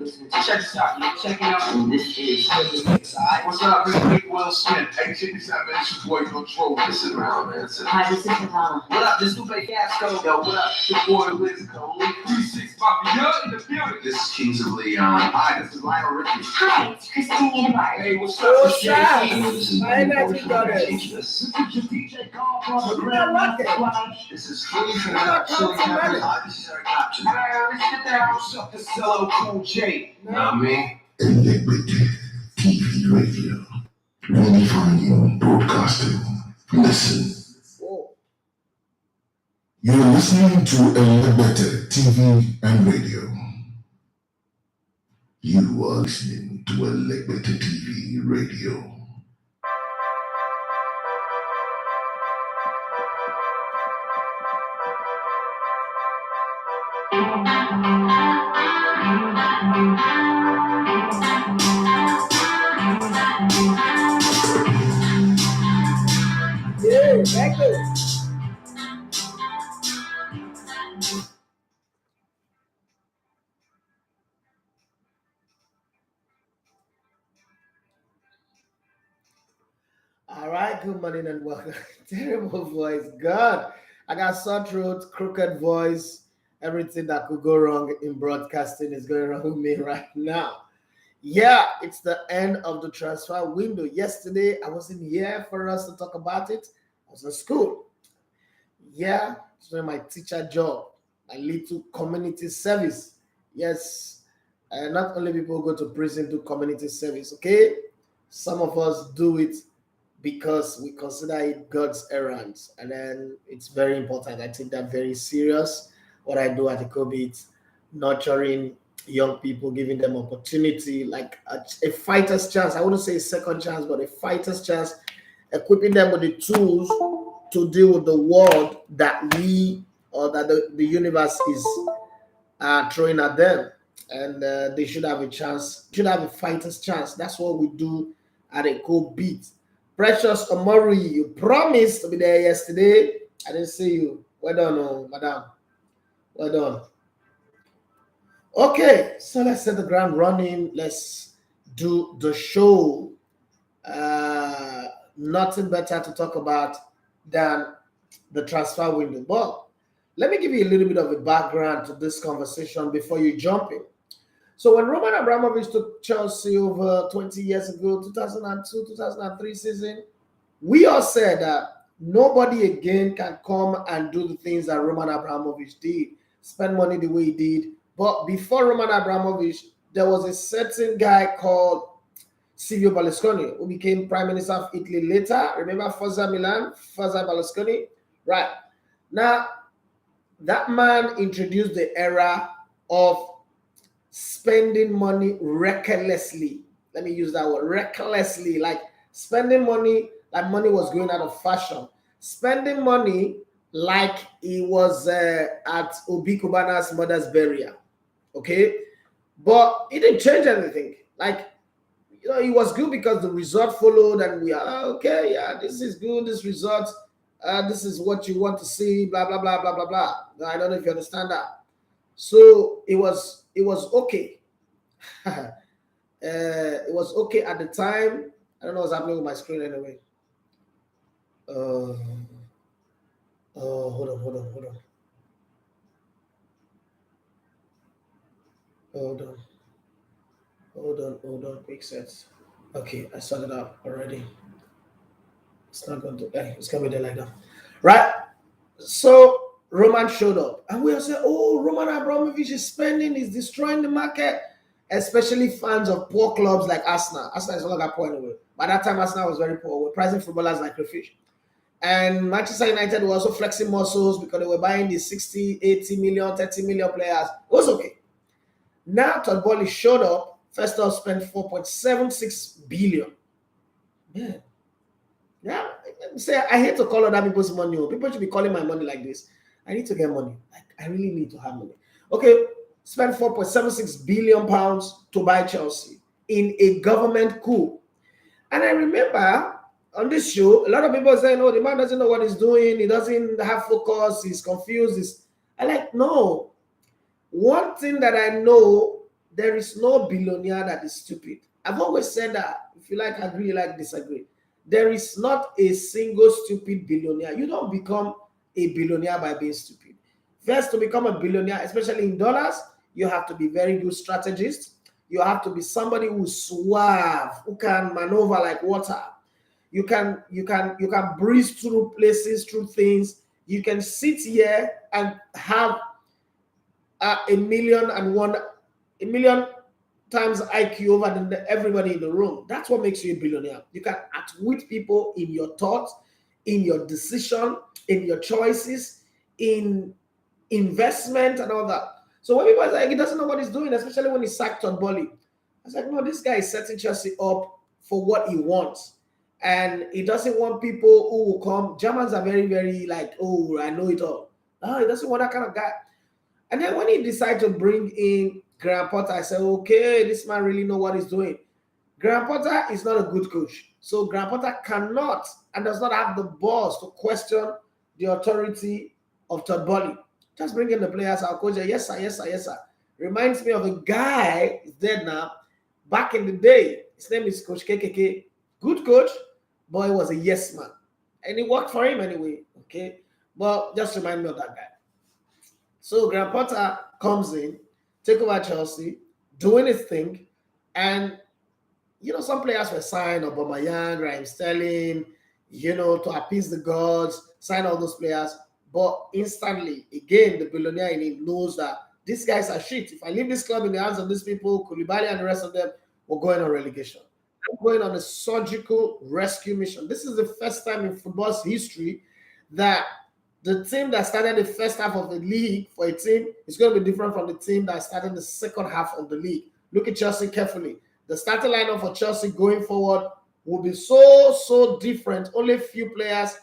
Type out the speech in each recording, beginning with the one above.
Check this out. You're checking out, and this is what's up? This is Big Will Smith. Hey, check this out, man. This is boy Control. Listen around, man. Hi, this is Fofana. What up? This is Lupe Casco. Yo, what up? The boy Wiz Cole. 36 Mafia in the building. This is Kings of Leon. Hi, this is Lionel Richie. Hi, it's Christine Bar. Hey, what's up? What's up? This is I know you got it. This is DJ Call from the Grand. This is Freeze and Chili Peppers. This is Eric Clapton. Let's get that. What's up? This is LL Cool J. Not me. Iniquity TV radio. Unifying broadcasting. Listen. You're listening to Iniquity TV and radio. You are listening to Iniquity TV radio. Yeah, back there. All right, good morning and welcome. Terrible voice, God. I got sore throat, crooked voice. Everything that could go wrong in broadcasting is going wrong with me right now. Yeah, it's the end of the transfer window. Yesterday, I wasn't here for us to talk about it. I was in school. Yeah, it's doing my teacher job, my little community service. Yes, not only people go to prison do community service, okay? Some of us do it because we consider it God's errands, and then it's very important. I take that very serious. What I do at the Kobe, nurturing young people, giving them opportunity, like a fighter's chance. I wouldn't say a second chance, but a fighter's chance, equipping them with the tools to deal with the world that we or that the universe is throwing at them. And they should have a chance, should have a fighter's chance. That's what we do at a Kobe. Precious Omori, you promised to be there yesterday. I didn't see you. Well done, madam. Well done. Okay, so let's set the ground running. Let's do the show. Nothing better to talk about than the transfer window. But let me give you a little bit of a background to this conversation before you jump in. So when Roman Abramovich took Chelsea over 20 years ago, 2002, 2003 season, we all said that nobody again can come and do the things that Roman Abramovich did, spend money the way he did. But before Roman Abramovich, there was a certain guy called Silvio Berlusconi, who became Prime Minister of Italy later. Remember Forza Milan, Forza Berlusconi? Right. Now, that man introduced the era of spending money recklessly. Let me use that word, recklessly, like spending money like money was going out of fashion. Spending money like it was at Obi Kubana's mother's burial. Okay? But it didn't change anything. Like, you know, it was good because the result followed and we are, okay, yeah, this is good, this result, this is what you want to see, blah, blah, blah, blah, blah, blah. I don't know if you understand that. So it was okay. It was okay at the time. I don't know what's happening with my screen anyway. Hold on. Hold on. Makes sense. Okay, I sorted it out already. It's not going to, it's going to be there like that. Right? So Roman showed up and we all said, oh, Roman Abramovich is spending, he's destroying the market, especially fans of poor clubs like Arsenal. Arsenal is no longer poor anyway. By that time, Arsenal was very poor. We're pricing footballers like a fish. And Manchester United were also flexing muscles because they were buying the 60, 80 million, 30 million players. It was okay. Now Todd Boehly showed up. First off, spent 4.76 billion. Man. Yeah. Say I hate to call other people's money. People should be calling my money like this. I need to get money. Like, I really need to have money. Okay, spent 4.76 billion pounds to buy Chelsea in a government coup. And I remember on this show, a lot of people saying, "Oh, the man doesn't know what he's doing. He doesn't have focus. He's confused." I like, no. One thing that I know there is no billionaire that is stupid. I've always said that. If you like, agree, you like, disagree. There is not a single stupid billionaire. You don't become a billionaire by being stupid. First, to become a billionaire, especially in dollars, you have to be very good strategist. You have to be somebody who's suave, who can maneuver like water. You can breeze through places, through things. You can sit here and have a million times IQ over than everybody in the room. That's what makes you a billionaire. You can outwit people in your thoughts, in your decision, in your choices, in investment and all that. So when people are like, he doesn't know what he's doing, especially when he sacked Todd Boehly, I was like, no, this guy is setting Chelsea up for what he wants. And he doesn't want people who will come. Germans are very, very like, oh, I know it all. No, he doesn't want that kind of guy. And then when he decided to bring in Graham Potter, I said, okay, this man really know what he's doing. Graham Potter is not a good coach. So Graham Potter cannot and does not have the balls to question the authority of Todd Boehly. Just bring in the players, our coach, yes, sir, yes, sir, yes, sir. Reminds me of a guy, he's dead now, back in the day. His name is Coach KKK. Good coach, but he was a yes man. And it worked for him anyway, okay? But just remind me of that guy. So Graham Potter comes in, take over Chelsea, doing his thing, and some players were signed, Aubameyang, Raheem Sterling, to appease the gods, sign all those players. But instantly, again, the billionaire in him knows that these guys are shit. If I leave this club in the hands of these people, Koulibaly and the rest of them, we're going on relegation. I'm going on a surgical rescue mission. This is the first time in football's history that the team that started the first half of the league for a team is going to be different from the team that started the second half of the league. Look at Chelsea carefully. The starting lineup for Chelsea going forward will be so different. Only a few players,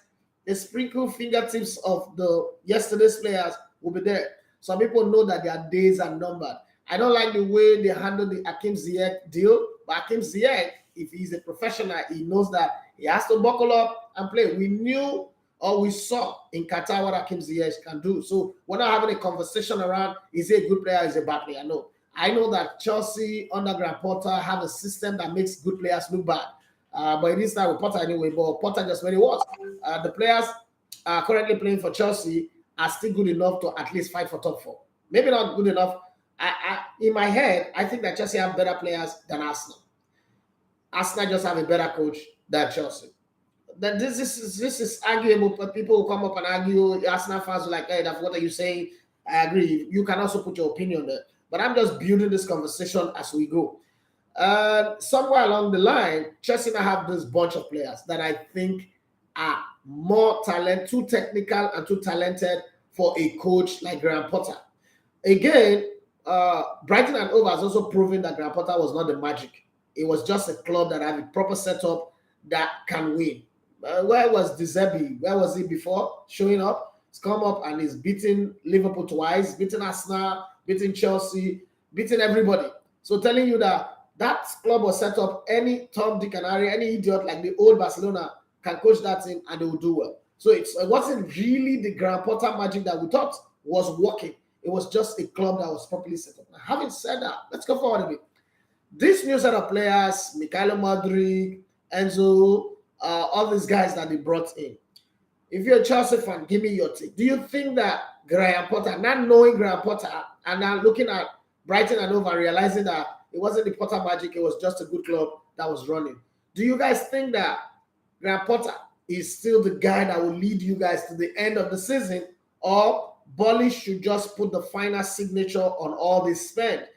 the sprinkle fingertips of the yesterday's players will be there. Some people know that their days are numbered. I don't like the way they handle the Hakim Ziyech deal, but Hakim Ziyech, if he's a professional, he knows that he has to buckle up and play. We knew or we saw in Qatar what Hakim Ziyech can do. So we're not having a conversation around, is he a good player, is he a bad player? No. I know that Chelsea under Graham Potter have a system that makes good players look bad. But it is not with Potter anyway, but Potter just where he was. The players currently playing for Chelsea are still good enough to at least fight for top four. Maybe not good enough. In my head, I think that Chelsea have better players than Arsenal. Arsenal just have a better coach than Chelsea. That this is arguable, but people will come up and argue. Arsenal fans are like, hey, that's what are you saying? I agree. You can also put your opinion there. But I'm just building this conversation as we go. Somewhere along the line, Chelsea now have this bunch of players that I think are more talent, too technical and too talented for a coach like Graham Potter. Again, Brighton and Hove has also proven that Graham Potter was not the magic. It was just a club that had a proper setup that can win. Where was De Zerbi? Where was he before showing up? He's come up and he's beaten Liverpool twice, beaten Arsenal, beating Chelsea, beating everybody. So telling you that club was set up, any Tom, Dick and Harry, any idiot like the old Barcelona can coach that team and they will do well. So it wasn't really the Graham Potter magic that we thought was working. It was just a club that was properly set up. Now, having said that, let's go forward a bit. This new set of players, Mikhailo Mudryk, Enzo, all these guys that they brought in. If you're a Chelsea fan, give me your take. Do you think that Graham Potter, not knowing Graham Potter, and now looking at Brighton and Hove and realizing that it wasn't the Potter magic, it was just a good club that was running. Do you guys think that Graham Potter is still the guy that will lead you guys to the end of the season, or Boehly should just put the final signature on all this spend?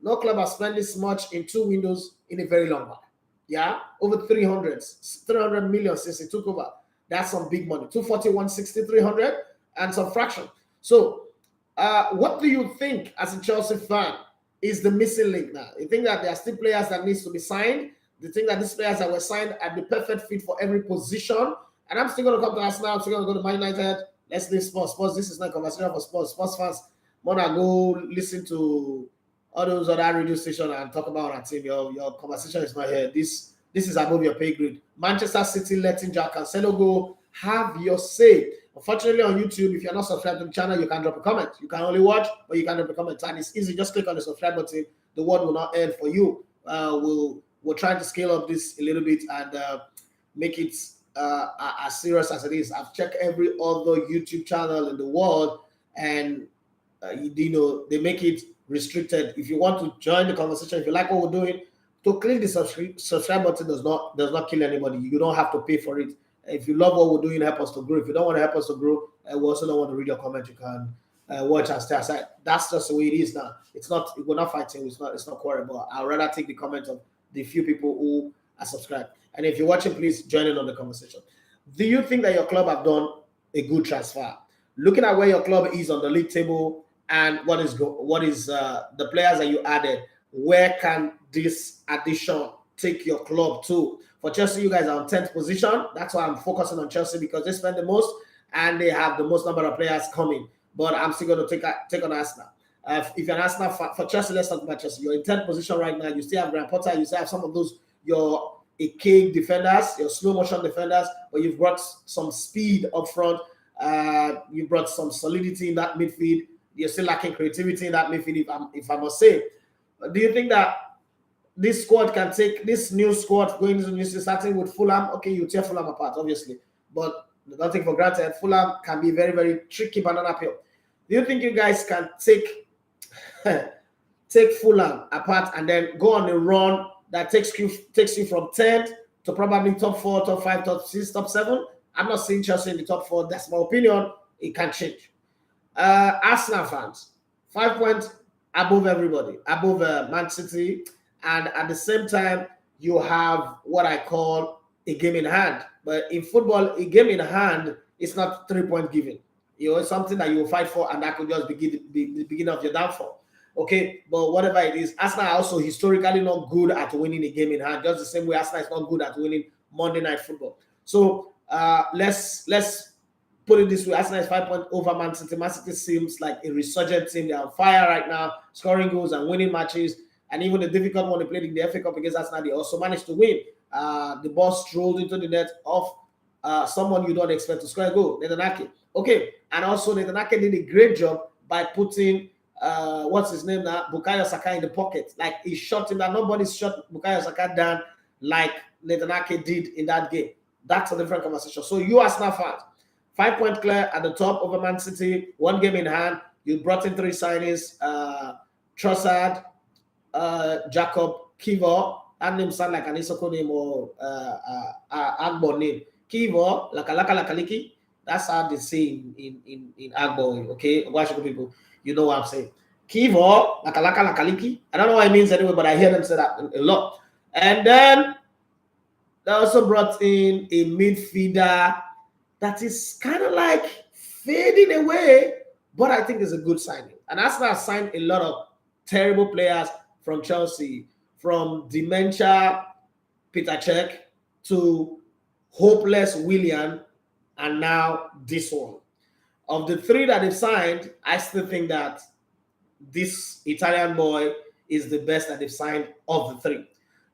No club has spent this much in 2 windows in a very long while. Yeah, over 300 million since he took over. That's some big money. 240, 160, 300, and some fraction. So, what do you think as a Chelsea fan is the missing link now? You think that there are still players that needs to be signed? Do you think that these players that were signed are the perfect fit for every position? And I'm still going to come to Arsenal. I'm still going to go to Man United. Let's leave sports. Sports, this is not a conversation for sports. Sports fans want to go listen to all those other radio stations and talk about our team. Your conversation is not here. This is above your pay grade. Manchester City letting Jack Cancelo go. Have your say. Unfortunately, on YouTube, if you're not subscribed to the channel, you can drop a comment. You can only watch, but you can drop a comment. And it's easy. Just click on the subscribe button. the world will not end for you. We're trying to scale up this a little bit and make it as serious as it is. I've checked every other YouTube channel in the world, and they make it restricted. If you want to join the conversation, if you like what we're doing, to click the subscribe button does not kill anybody. You don't have to pay for it. If you love what we're doing, help us to grow. If you don't want to help us to grow, we also don't want to read your comment, you can watch and stay aside. That's just the way it is now. We're not fighting. It's not quarrel. But I'd rather take the comment of the few people who are subscribed. And if you're watching, please join in on the conversation. Do you think that your club have done a good transfer? Looking at where your club is on the league table and what is the players that you added, where can this addition take your club to? For Chelsea, you guys are on 10th position. That's why I'm focusing on Chelsea, because they spend the most and they have the most number of players coming. But I'm still going to take on Arsenal. If you're an Arsenal for Chelsea, let's talk about Chelsea. You're in 10th position right now. You still have Graham Potter. You still have some of those your archaic defenders, your slow motion defenders, but you've brought some speed up front. You brought some solidity in that midfield. You're still lacking creativity in that midfield, if I must say. Do you think that this squad can take this new squad going into this, starting with Fulham? Okay, you tear Fulham apart, obviously, but don't take for granted Fulham can be very, very tricky banana peel. Do you think you guys can take Fulham apart and then go on a run that takes you from 10th to probably top 4, top 5, top 6, top 7? I'm not seeing Chelsea in the top 4. That's my opinion. It can change. Arsenal fans, 5 points above everybody, above Man City, and at the same time, you have what I call a game in hand. But in football, a game in hand is not 3-point giving. It's something that you will fight for, and that could just be the beginning of your downfall. Okay, but whatever it is, Arsenal are also historically not good at winning a game in hand, just the same way Arsenal is not good at winning Monday Night Football. So let's put it this way: Arsenal is 5 points over Man City. Man City seems like a resurgent team. They're on fire right now, scoring goals and winning matches. And even the difficult one they played in the FA Cup against Arsenal, they also managed to win. The ball strolled into the net of someone you don't expect to score a goal, Nathan Ake. Okay, and also Nathan Ake did a great job by putting what's his name now, Bukayo Saka in the pocket. Like, he shot him down. Nobody's shot Bukayo Saka down like Nathan Ake did in that game. That's a different conversation. So you Arsenal fans, 5 point clear at the top over Man City, 1 game in hand. You brought in 3 signings: Trossard, Jacob Kivo. That name sound like an Isoko name or Agbo name. Kivo, Lakaliki. That's how they say in Agbo. Okay, Washington people, you know what I'm saying. Kivo, Lakaliki. I don't know what it means anyway, but I hear them say that a lot. And then they also brought in a midfielder that is kind of like fading away, but I think is a good signing. And Arsenal signed a lot of terrible players from Chelsea, from dementia Peter Cech to hopeless Willian, and now this one. Of the 3 that they've signed, I still think that this Italian boy is the best that they've signed of the 3.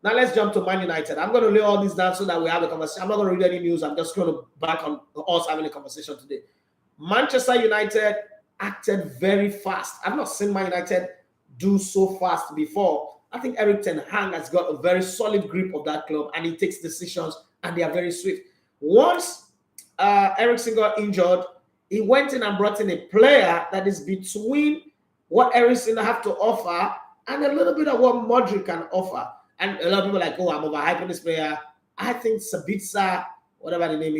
Now let's jump to Man United. I'm going to lay all this down so that we have a conversation. I'm not going to read any news. I'm just going to back on us having a conversation today. Manchester United acted very fast. I've not seen Man United do so fast before. I think Erik ten Hag has got a very solid grip of that club, and he takes decisions, and they are very swift. Once Eriksen got injured, he went in and brought in a player that is between what Eriksen have to offer and a little bit of what Modric can offer. And a lot of people are like, oh, I'm overhyping this player. I think Sabitzer, whatever the name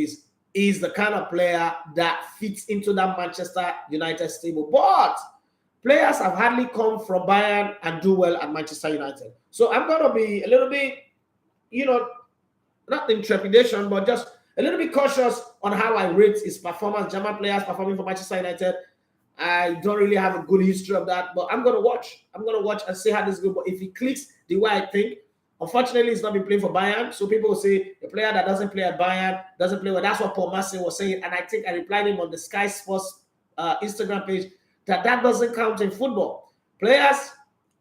is the kind of player that fits into that Manchester United stable. But players have hardly come from Bayern and do well at Manchester United. So I'm going to be a little bit, not in trepidation, but just a little bit cautious on how I rate his performance. German players performing for Manchester United, I don't really have a good history of that, but I'm going to watch. I'm going to watch and see how this goes. But if he clicks the way I think, unfortunately, he's not been playing for Bayern. So people will say a player that doesn't play at Bayern doesn't play well. That's what Paul Massey was saying. And I think I replied him on the Sky Sports Instagram page that doesn't count in football. Players,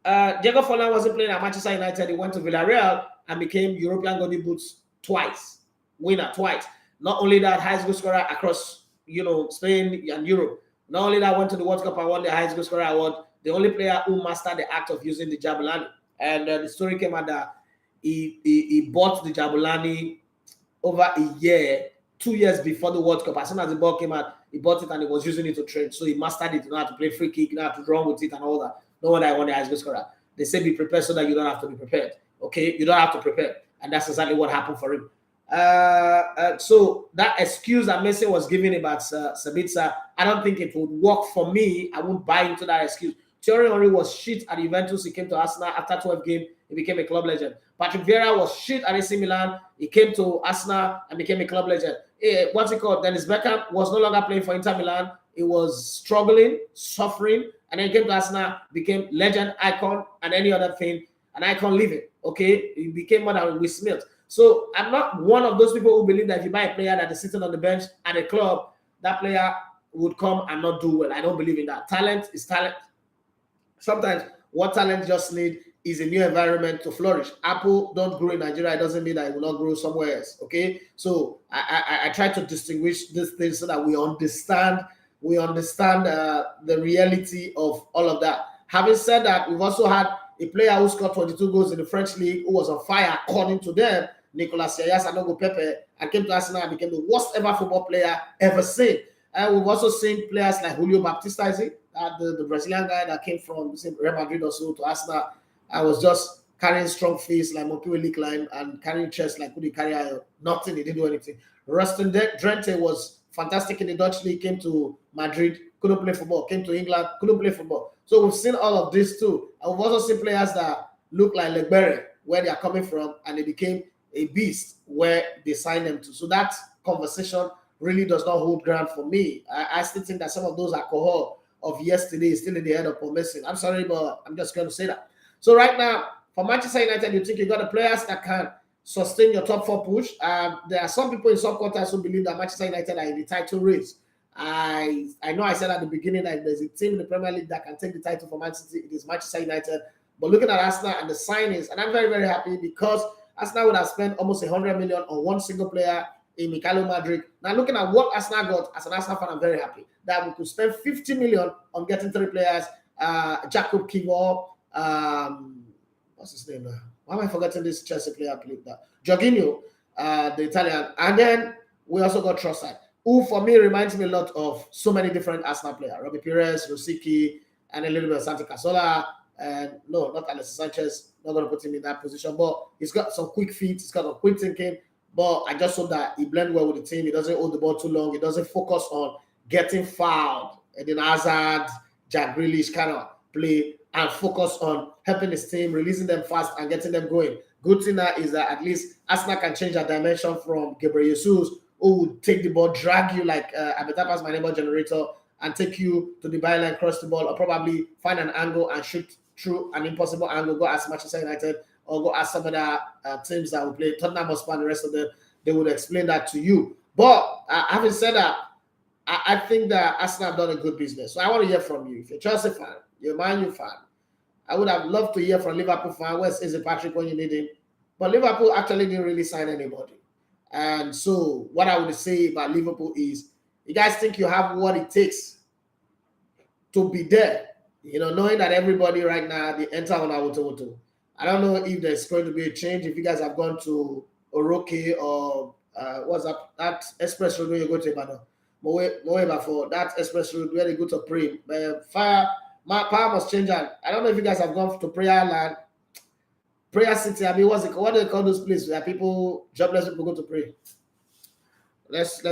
Diego Forlan wasn't playing at Manchester United. He went to Villarreal and became European Golden Boots winner twice. Not only that, highest goal scorer across Spain and Europe. Not only that, went to the World Cup and won the highest goal scorer award the only player who mastered the act of using the Jabulani. And the story came out that he bought the Jabulani over a year, 2 years before the World Cup. As soon as the ball came out, he bought it and he was using it to train. So he mastered it. You know how to play free kick, you know how to run with it and all that. No one I want the eyes go scorer. They say be prepared so that you don't have to be prepared. Okay, you don't have to prepare, and that's exactly what happened for him. So that excuse that Messi was giving about Sabitzer, I don't think it would work for me. I won't buy into that excuse. Thierry Henry was shit at Juventus. He came to Arsenal after 12 games. He became a club legend. Patrick Vieira was shit at AC Milan. He came to Arsenal and became a club legend. What's it called? Dennis Beckham was no longer playing for Inter Milan. He was struggling, suffering, and then he came to Arsenal, became legend, icon, and any other thing, an icon living. Okay, he became more than Will Smith. So I'm not one of those people who believe that if you buy a player that is sitting on the bench at a club, that player would come and not do well. I don't believe in that. Talent is talent. Sometimes what talent just need is a new environment to flourish. Apple don't grow in Nigeria. It doesn't mean that it will not grow somewhere else. Okay, so I try to distinguish these things so that we understand the reality of all of that. Having said that, we've also had a player who scored 22 goals in the French league who was on fire, according to them, Nicolas Sanogo Pepe, and came to Arsenal and became the worst ever football player ever seen. And we've also seen players like Julio Baptista, the Brazilian guy that came from Real Madrid also to Arsenal. I was just carrying strong face like Mokiweli Klein and carrying chest like Kudi Carrier. Nothing, he didn't do anything. Rustin Drenthe was fantastic in the Dutch league, came to Madrid, couldn't play football, came to England, couldn't play football. So we've seen all of this too. And we've also seen players that look like Legbere, where they are coming from, and they became a beast where they signed them to. So that conversation really does not hold ground for me. I still think that some of those alcohol of yesterday is still in the head of Paul Mason. I'm sorry, but I'm just going to say that. So right now, for Manchester United, you think you got the players that can sustain your top four push. There are some people in some quarters who believe that Manchester United are in the title race. I know I said at the beginning that there's a team in the Premier League that can take the title for Man City. It is Manchester United. But looking at Arsenal and the signings, and I'm very, very happy because Arsenal would have spent almost 100 million on one single player in Mikhailo Madrid. Now looking at what Arsenal got, as an Arsenal fan, I'm very happy that we could spend 50 million on getting 3 players. Jakub Kiwior, what's his name now? Why am I forgetting this Chelsea player played that? Jorginho, the Italian. And then we also got Trossard, who for me reminds me a lot of so many different Arsenal players. Robbie Perez, Rosicky, and a little bit of Santi Cazorla. And no, not Alexis Sanchez. Not going to put him in that position. But he's got some quick feet. He's got some quick thinking. But I just hope that he blends well with the team. He doesn't hold the ball too long. He doesn't focus on getting fouled. And then Hazard, Jack Grealish kind of play and focus on helping his team, releasing them fast and getting them going. Good thing now is that at least Arsenal can change that dimension from Gabriel Jesus, who would take the ball, drag you like Abetapa's my neighbor generator, and take you to the byline, cross the ball, or probably find an angle and shoot through an impossible angle, go as Manchester United, or go as some of the teams that will play Tottenham Hotspur and the rest of them. They would explain that to you. But having said that, I think that Arsenal have done a good business. So I want to hear from you. If you're a Chelsea fan, you're a Man U fan, I would have loved to hear from Liverpool fan, where's Izzy Patrick when you need him? But Liverpool actually didn't really sign anybody. And so what I would say about Liverpool is, you guys think you have what it takes to be there? You know, knowing that everybody right now, they enter on Awuto. I don't know if there's going to be a change. If you guys have gone to Oroke or what's that express road where you go to Ibadan, Moeba for that express road where they go to pray. My power must change. I don't know if you guys have gone to prayer land, prayer city. I mean, what do they call those places where people, jobless people, go to pray? Let's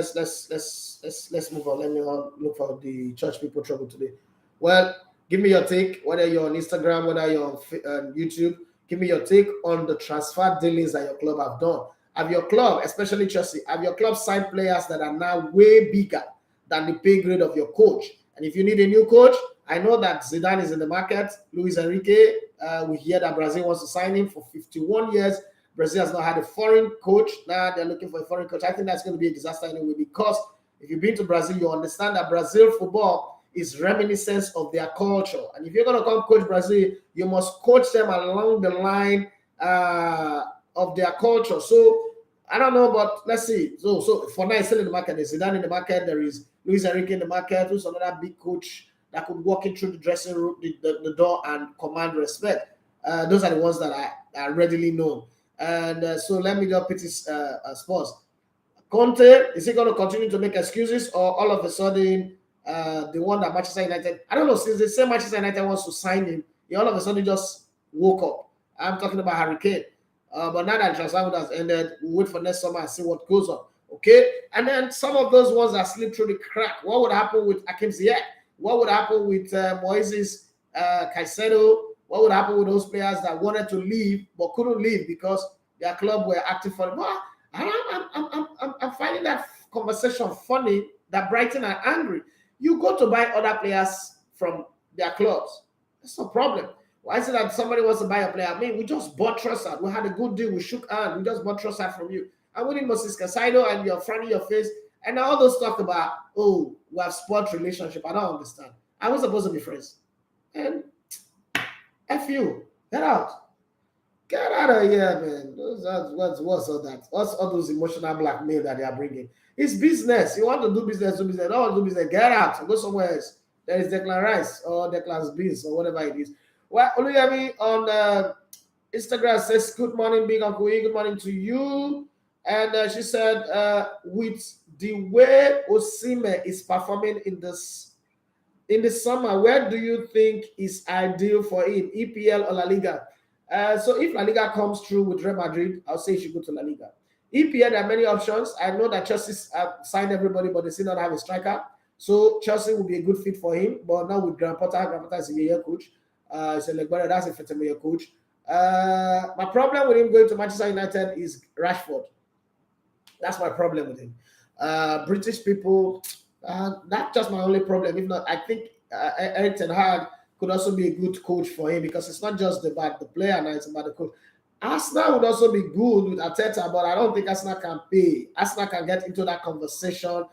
move on. Let me look for the church people trouble today. Well, give me your take, whether you're on Instagram, whether you're on YouTube. Give me your take on the transfer dealings that your club have done. Have your club, especially Chelsea, have your club signed players that are now way bigger than the pay grade of your coach? And if you need a new coach, I know that Zidane is in the market. Luis Enrique, we hear that Brazil wants to sign him for 51 years. Brazil has not had a foreign coach. Now they're looking for a foreign coach. I think that's going to be a disaster anyway, because if you've been to Brazil, you understand that Brazil football is reminiscence of their culture. And if you're going to come coach Brazil, you must coach them along the line of their culture. So I don't know, but let's see. So for now, it's still in the market. There's Zidane in the market. There is Luis Enrique in the market, who's another big coach that could walk in through the dressing room, the door, and command respect. Those are the ones that are readily known. And so let me just put his Spurs. Conte, is he going to continue to make excuses, or all of a sudden the one that Manchester United, I don't know, since they say Manchester United wants to sign him, he all of a sudden just woke up. I'm talking about Harry Kane. But now that transfer window has ended, we'll wait for next summer and see what goes on. Okay? And then some of those ones that slip through the crack. What would happen with Hakim Ziyech? What would happen with Moises Caicedo? What would happen with those players that wanted to leave but couldn't leave because their club were active for them? Well, I'm finding that conversation funny that Brighton are angry. You go to buy other players from their clubs. That's no problem. Why is it that somebody wants to buy a player? I mean, we just bought Trossard. We had a good deal. We shook hands. We just bought Trossard from you. And we need Moses Caicedo, and you're frowning your face. And now all those talk about, oh, we have sport relationship. I don't understand. I was supposed to be friends. And F you. Get out. Get out of here, man. What's all that? What's all those emotional blackmail that they are bringing? It's business. You want to do business, do business. Don't want to do business. Get out. Go somewhere else. There is Declan Rice or Declan's Beans or whatever it is. Well, Oluyemi on Instagram says, good morning, Big Uncle E. Good morning to you. And she said, with the way Osimhen is performing in the summer, where do you think is ideal for him, EPL or La Liga? So if La Liga comes through with Real Madrid, I'll say he should go to La Liga. EPL, there are many options. I know that Chelsea signed everybody, but they still not have a striker. So Chelsea will be a good fit for him, but not with Graham Potter. Graham Potter is a year coach. It's a Legbara, that's a Fetemeye coach. My problem with him going to Manchester United is Rashford. That's my problem with him. British people, that's just my only problem. If not, I think Erik ten Hag could also be a good coach for him because it's not just about the player, now it's about the coach. Arsenal would also be good with Arteta, but I don't think Arsenal can pay. Arsenal can get into that conversation.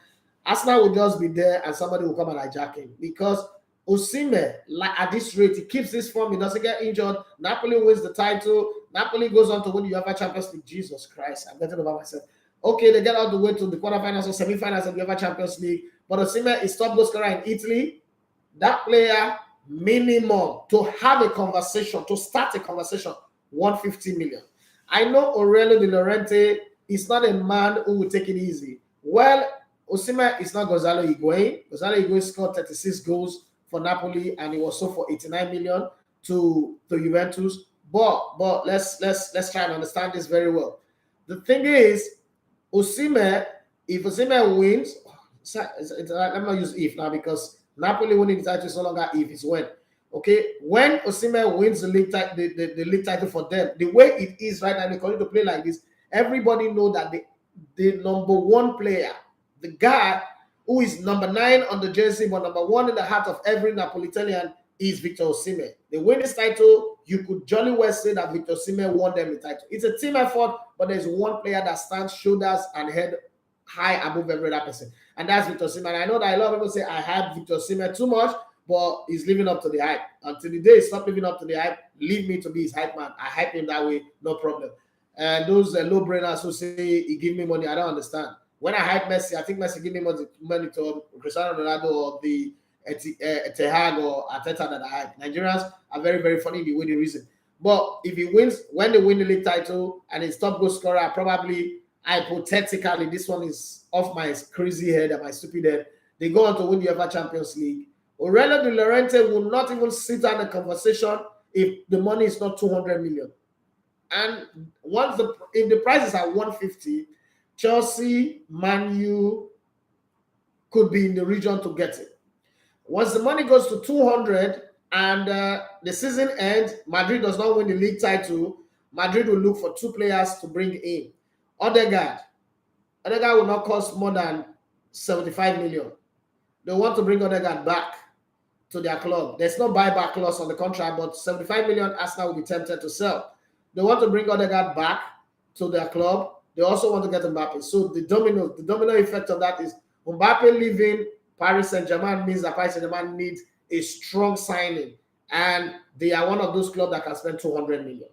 Arsenal will just be there and somebody will come and hijack him because Osimhen, like at this rate, he keeps this form. He doesn't get injured. Napoli wins the title. Napoli goes on to win the UEFA Champions League. Jesus Christ, I'm getting over myself. Okay, they get out the way to the quarterfinals or semifinals of the UEFA Champions League. But Osimhen is top goal scorer in Italy. That player, minimum, to have a conversation, to start a conversation, 150 million. I know Aurelio De Laurentiis is not a man who will take it easy. Well, Osimhen is not Gonzalo Higuain. Gonzalo Higuain scored 36 goals for Napoli, and it was sold for 89 million to Juventus. But let's try and understand this very well. The thing is, Osimhen, if Osimhen wins, let me not use if now because Napoli winning the title is no longer if, it's when. Okay, when Osimhen wins the league title for them, the way it is right now, they continue to play like this. Everybody know that the number one player, the guy who is number 9 on the jersey, but number 1 in the heart of every Napolitanian is Victor Osimhen. They win this title, you could jolly well say that Victor Osimhen won them the title. It's a team effort, but there's one player that stands shoulders and head high above every other person, and that's Victor Osimhen. I know that a lot of people say I hype Victor Osimhen too much, but he's living up to the hype. Until the day he stops living up to the hype, leave me to be his hype man. I hype him that way, no problem. And those low-brainers who say he give me money, I don't understand. When I hype Messi, I think Messi give me money to Cristiano Ronaldo or the Ten Hag or Arteta that I hype. Nigerians are very, very funny in the way they reason. But if he wins, when they win the league title and he's top goal scorer, probably, hypothetically, this one is off my crazy head and my stupid head, they go on to win the UEFA Champions League. Aurelio De Laurentiis will not even sit down in a conversation if the money is not 200 million. And if the price is at 150, Chelsea, Man U could be in the region to get it. Once the money goes to 200 and the season ends, Madrid does not win the league title, Madrid will look for 2 players to bring in. Odegaard will not cost more than 75 million. They want to bring Odegaard back to their club. There's no buyback clause on the contract, but 75 million Arsenal will be tempted to sell. They want to bring Odegaard back to their club. They also want to get Mbappe. So the domino effect of that is Mbappe leaving Paris Saint-Germain means that Paris Saint-Germain needs a strong signing. And they are one of those clubs that can spend 200 million.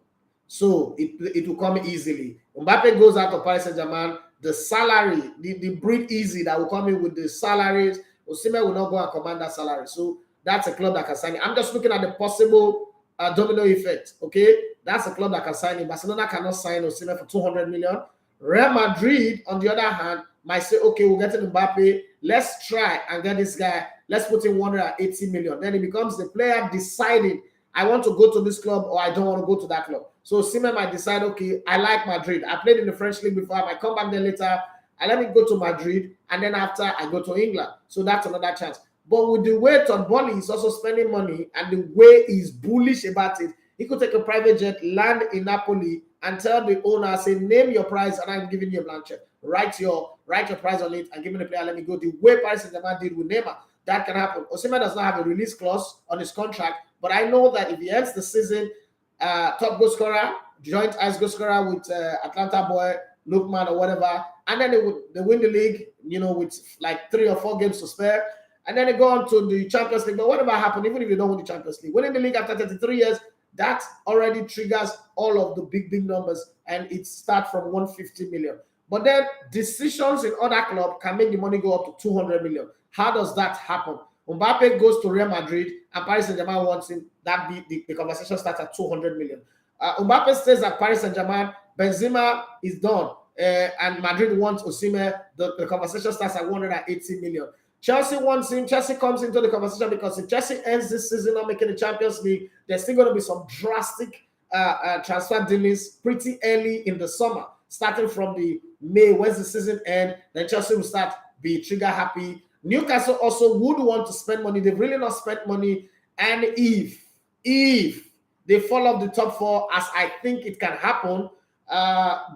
So it will come easily. Mbappe goes out of Paris Saint-Germain. The salary, the breathe easy that will come in with the salaries, Osimhen will not go and command that salary. So that's a club that can sign him. I'm just looking at the possible domino effect. Okay, that's a club that can sign him. Barcelona cannot sign Osimhen for 200 million. Real Madrid, on the other hand, might say, okay, we'll get an Mbappe. Let's try and get this guy. Let's put in 180 million. Then it becomes the player deciding, I want to go to this club or I don't want to go to that club. So Osimhen might decide, okay, I like Madrid. I played in the French league before. I might come back there later. And let me go to Madrid. And then after, I go to England. So that's another chance. But with the way Todd Boehly is also spending money and the way he's bullish about it, he could take a private jet, land in Napoli, and tell the owner, say, name your price, and I'm giving you a blank check. Write your price on it and give me the player, let me go. The way Paris Saint-Germain did with Neymar, that can happen. Osimhen does not have a release clause on his contract, but I know that if he ends the season top goal scorer, joint as goal scorer with Atlanta boy, Lookman or whatever, and then they win the league, with like 3 or 4 games to spare, and then they go on to the Champions League. But whatever happened, even if you don't win the Champions League, winning the league after 33 years, that already triggers all of the big numbers, and it starts from 150 million. But then decisions in other clubs can make the money go up to 200 million. How does that happen? Mbappe goes to Real Madrid and Paris Saint-Germain wants him. The conversation starts at 200 million. Mbappe stays at Paris Saint-Germain. Benzema is done, and Madrid wants Osimhen. The conversation starts at 180 million. Chelsea wants him. Chelsea comes into the conversation because if Chelsea ends this season not making the Champions League, there's still going to be some drastic transfer dealings pretty early in the summer, starting from the May, once the season ends. Then Chelsea will start be trigger happy. Newcastle also would want to spend money. They've really not spent money. And if they fall off the top 4, as I think it can happen,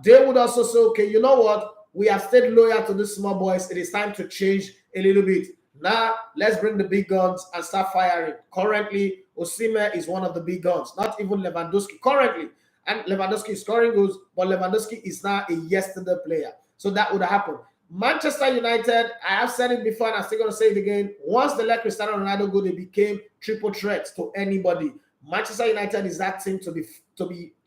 they would also say, okay, you know what? We have stayed loyal to the small boys. It is time to change a little bit. Now, let's bring the big guns and start firing. Currently, Osimhen is one of the big guns, not even Lewandowski currently. And Lewandowski is scoring goals, but Lewandowski is now a yesterday player. So that would happen. Manchester United, I have said it before and I'm still going to say it again. Once they let Cristiano Ronaldo go, they became triple threats to anybody. Manchester United is that team to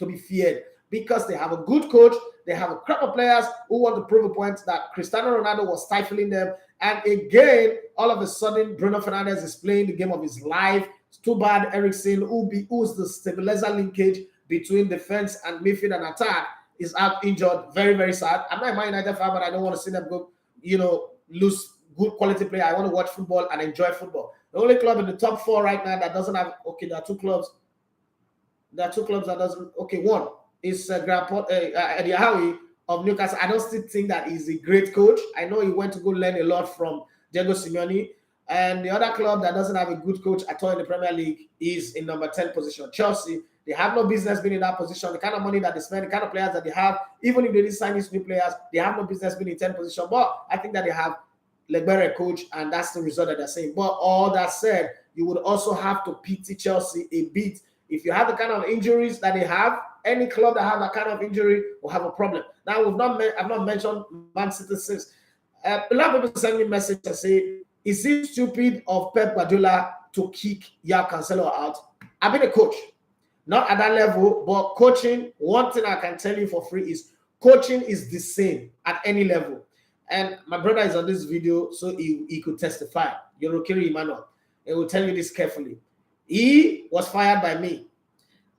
be feared because they have a good coach. They have a crop of players who want to prove a point that Cristiano Ronaldo was stifling them. And again, all of a sudden, Bruno Fernandes is playing the game of his life. It's too bad Eriksen, who's the stabilizer linkage between defense and midfield and attack, is out injured. Very, very sad. I'm not a Man United fan, but I don't want to see them go, lose good quality player. I want to watch football and enjoy football. The only club in the top 4 right now that doesn't have, there are 2 clubs. There are 2 clubs that doesn't, one is Eddie Howe of Newcastle. I don't still think that he's a great coach. I know he went to go learn a lot from Diego Simeone. And the other club that doesn't have a good coach at all in the Premier League is in number 10 position, Chelsea. They have no business being in that position. The kind of money that they spend, the kind of players that they have, even if they didn't sign these new players, they have no business being in 10 position. But I think that they have Legbere coach, and that's the result that they're saying. But all that said, you would also have to pity Chelsea a bit. If you have the kind of injuries that they have, any club that have that kind of injury will have a problem. Now, I've not mentioned Man City since. A lot of people send me messages and say, is it stupid of Pep Guardiola to kick João Cancelo out? I've been a coach. Not at that level, but coaching, one thing I can tell you for free is coaching is the same at any level. And my brother is on this video, so he could testify. Yorokiri Emmanuel. He will tell you this carefully. He was fired by me.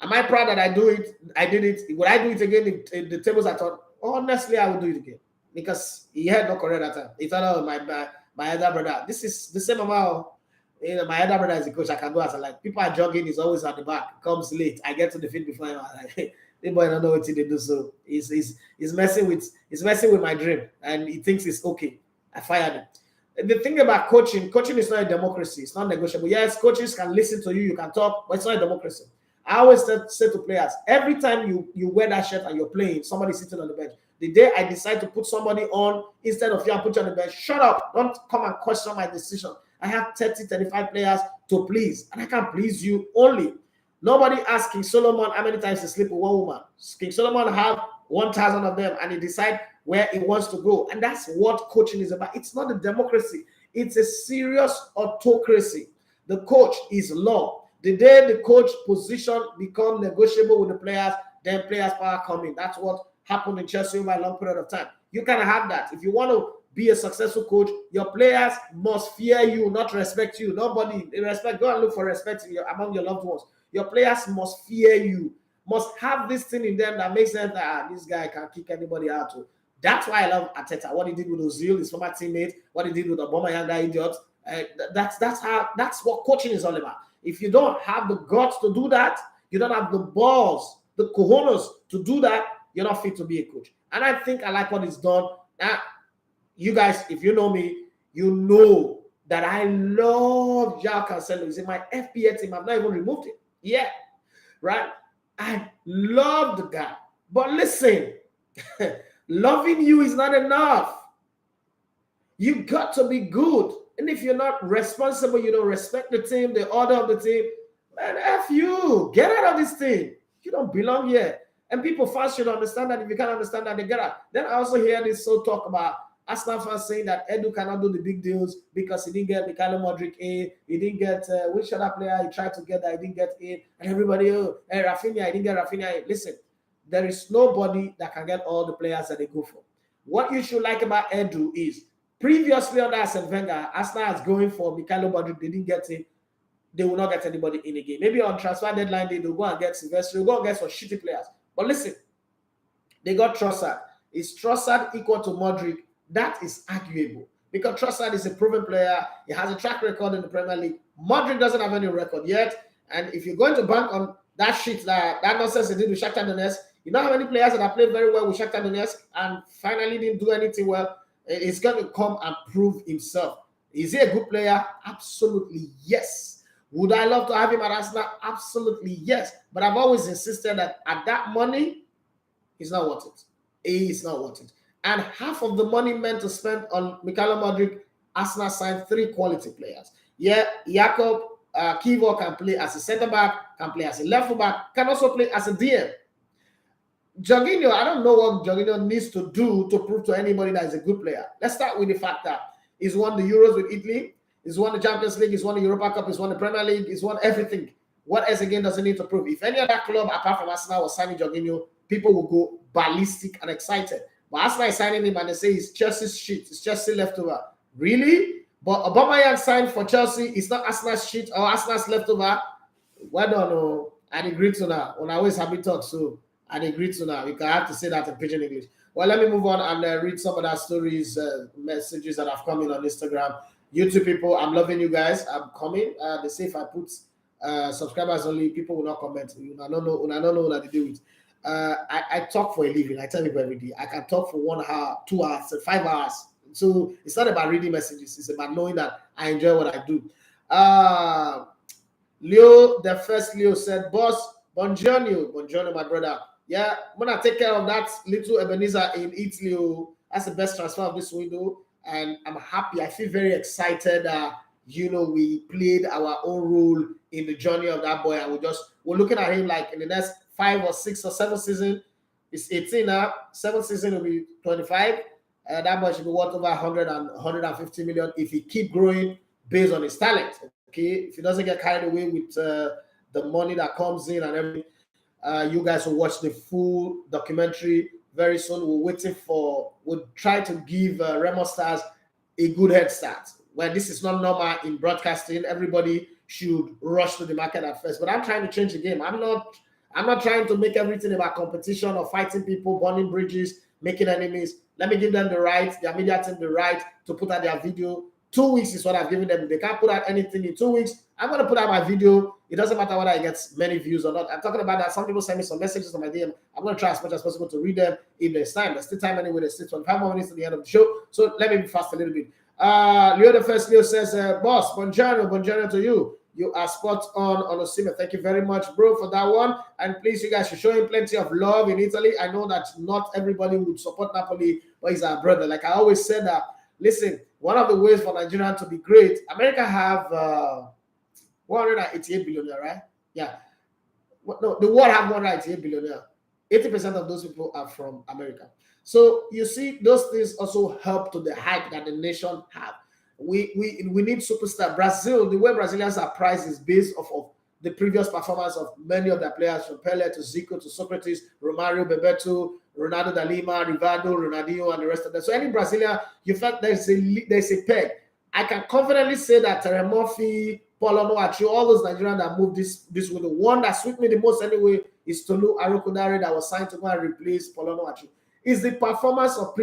Am I proud that I do it? I did it. Would I do it again if the tables I thought? Honestly, I would do it again. Because he had no career that time. He thought, oh, my other brother. This is the same amount. My other brother is a coach. I can go as I like. People are jogging. He's always at the back. Comes late. I get to the field before him. I'm like, the boy don't know what they do. So he's messing with my dream, and he thinks it's okay. I fired him. The thing about coaching is not a democracy. It's not negotiable. Yes, coaches can listen to you. You can talk, but it's not a democracy. I always say to players, every time you wear that shirt and you're playing, somebody's sitting on the bench. The day I decide to put somebody on instead of you and put you on the bench, shut up. Don't come and question my decision. I have 30, 35 players to please, and I can please you only. Nobody asked King Solomon how many times he sleep with one woman. King Solomon have 1,000 of them, and he decide where he wants to go. And that's what coaching is about. It's not a democracy. It's a serious autocracy. The coach is law. The day the coach position become negotiable with the players, then players' power come in. That's what happened in Chelsea over a long period of time. You can have that. If you want to be a successful coach, your players must fear you, not respect you. Nobody respect. Go and look for respect among your loved ones. Your players must fear you, must have this thing in them that makes them that this guy can kick anybody out. That's why I love Arteta. What he did with Ozil, his former teammate, what he did with Aubameyang, that idiot. That's what coaching is all about. If you don't have the guts to do that, you don't have the balls, the cojones to do that, you're not fit to be a coach. And I think I like what he's done. Now, you guys, if you know me, you know that I love João Cancelo. He's in my FPA team. I've not even removed him. Yeah, right? I love the guy. But listen, loving you is not enough. You got to be good. And if you're not responsible, you don't respect the team, the order of the team, man, F you. Get out of this thing. You don't belong here. And people fans should understand that. If you can't understand that, they get out. Then I also hear this talk about Arsenal fans saying that Edu cannot do the big deals because he didn't get Mikhailo Modric in. He didn't get which other player he tried to get that he didn't get in. And everybody, Rafinha, he didn't get Rafinha in. Listen, there is nobody that can get all the players that they go for. What you should like about Edu is previously under Arsene Wenger, Arsenal is going for Mikhailo Modric. They didn't get him. They will not get anybody in again. Maybe on transfer deadline day, they'll go and get Sylvester. They'll go and get some shitty players. But listen, they got Trossard. Is Trossard equal to Modric? That is arguable because Trossard is a proven player. He has a track record in the Premier League. Modric doesn't have any record yet. And if you're going to bank on that shit, that nonsense they did with Shakhtar Donetsk, you know how many players that have played very well with Shakhtar Donetsk and finally didn't do anything well? It's going to come and prove himself. Is he a good player? Absolutely yes. Would I love to have him at Arsenal? Absolutely yes. But I've always insisted that at that money, he's not worth it. He's not worth it. And half of the money meant to spend on Mikhailo Modric, Arsenal signed 3 quality players. Yeah, Jakub Kiwior can play as a centre-back, can play as a left-back, can also play as a DM. Jorginho, I don't know what Jorginho needs to do to prove to anybody that he's a good player. Let's start with the fact that he's won the Euros with Italy, he's won the Champions League, he's won the Europa Cup, he's won the Premier League, he's won everything. What else again does he need to prove? If any other club apart from Arsenal was signing Jorginho, people will go ballistic and excited. But Arsenal is signing him and they say it's Chelsea's shit, it's Chelsea leftover. Really? But Aubameyang signed for Chelsea, it's not Arsenal's shit or Arsenal's leftover. Well done, I agree to that. When I always have been talk, so I agree to that. You can have to say that in pidgin English. Well, let me move on and read some of that stories, messages that have come in on Instagram. YouTube people, I'm loving you guys. I'm coming. They say if I put subscribers only, people will not comment. I don't know what they do with. I talk for a living. I tell people every day. I can talk for 1 hour, 2 hours, 5 hours. So it's not about reading messages. It's about knowing that I enjoy what I do. Leo, the first Leo said, boss, buongiorno, my brother. Yeah, I'm going to take care of that little Ebenezer in Italy. That's the best transfer of this window. And I'm happy. I feel very excited that, we played our own role in the journey of that boy. And we're looking at him like in the next 5 or 6 or 7 seasons. It's 18 now. 7th season will be 25. That boy should be worth over 100 and 150 million if he keep growing based on his talent. Okay, if he doesn't get carried away with the money that comes in and everything. You guys will watch the full documentary very soon. We'll try to give Remo Stars a good head start. Where this is not normal in broadcasting, everybody should rush to the market at first. But I'm trying to change the game. I'm not trying to make everything about competition or fighting people, burning bridges, making enemies. Let me give them their media team the right to put out their video. 2 weeks is what I've given them. If they can't put out anything in 2 weeks, I'm going to put out my video. It doesn't matter whether it gets many views or not. I'm talking about that. Some people send me some messages on my DM. I'm going to try as much as possible to read them if there's time. There's still time anyway. There's still 25 more minutes to the end of the show. So let me be fast a little bit. Leo the first Leo says, boss, buongiorno to you. You are spot on Osimhen. Thank you very much, bro, for that one. And please, you guys should show him plenty of love in Italy. I know that not everybody would support Napoli, but he's our brother. Like I always said that, listen, one of the ways for Nigeria to be great, America have 188 billionaire, right? Yeah. No, the world have 188 billionaire. 80% of those people are from America. So you see, those things also help to the hype that the nation have. We need superstar. Brazil, the way Brazilians are prized is based off of the previous performance of many of their players, from Pele to Zico to Socrates, Romario, Bebeto, Ronaldo da Lima, Rivaldo, Ronaldinho, and the rest of them. So any Brazilian, you felt there's a peg. I can confidently say that Terry Murphy, Paul Onuachu, all those Nigerians that moved this window. One that suit me the most anyway is Tolu Arokodare that was signed to go and replace Paul Onuachu. Is the performance of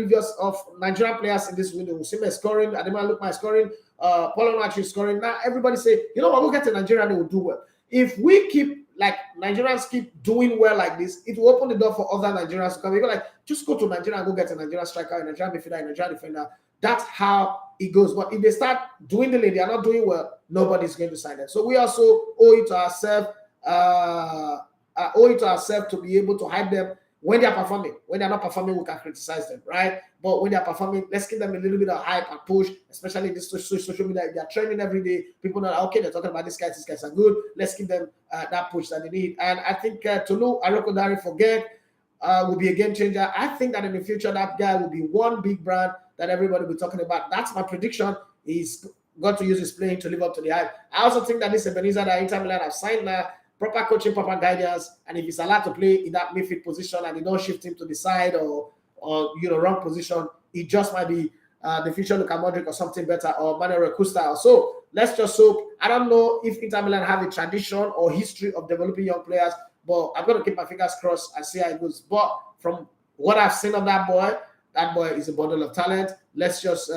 Nigerian players in this window. Osimhen scoring, Ademola Lookman scoring, Paul Onuachu scoring. Now everybody say, you know what, we'll get to Nigeria and they will do well. If we keep, like, Nigerians keep doing well like this, it will open the door for other Nigerians to come. You go like, just go to Nigeria and go get a Nigerian striker, a Nigerian midfielder, a Nigerian defender. That's how it goes. But if they start dwindling, they are not doing well, nobody's going to sign them. So we also owe it to ourselves to be able to hype them when they are performing. When they are not performing, we can criticize them, right? But when they are performing, let's give them a little bit of hype and push, especially this social media. If they are training every day, people know, okay, they're talking about these guys are good. Let's give them that push that they need. And I think Tolu Arokodare will be a game changer. I think that in the future, that guy will be one big brand that everybody will be talking about. That's my prediction. He's got to use his playing to live up to the hype. I also think that this Ebenezer that Inter Milan have signed now, proper coaching, proper guidance, and if he's allowed to play in that midfield position and they don't shift him to the side or wrong position, it just might be the future Luka Modric or something better, or Manuel Cuesta. So let's just hope. I don't know if Inter Milan have a tradition or history of developing young players, but I'm going to keep my fingers crossed and see how it goes. But from what I've seen of that boy is a bundle of talent. Let's just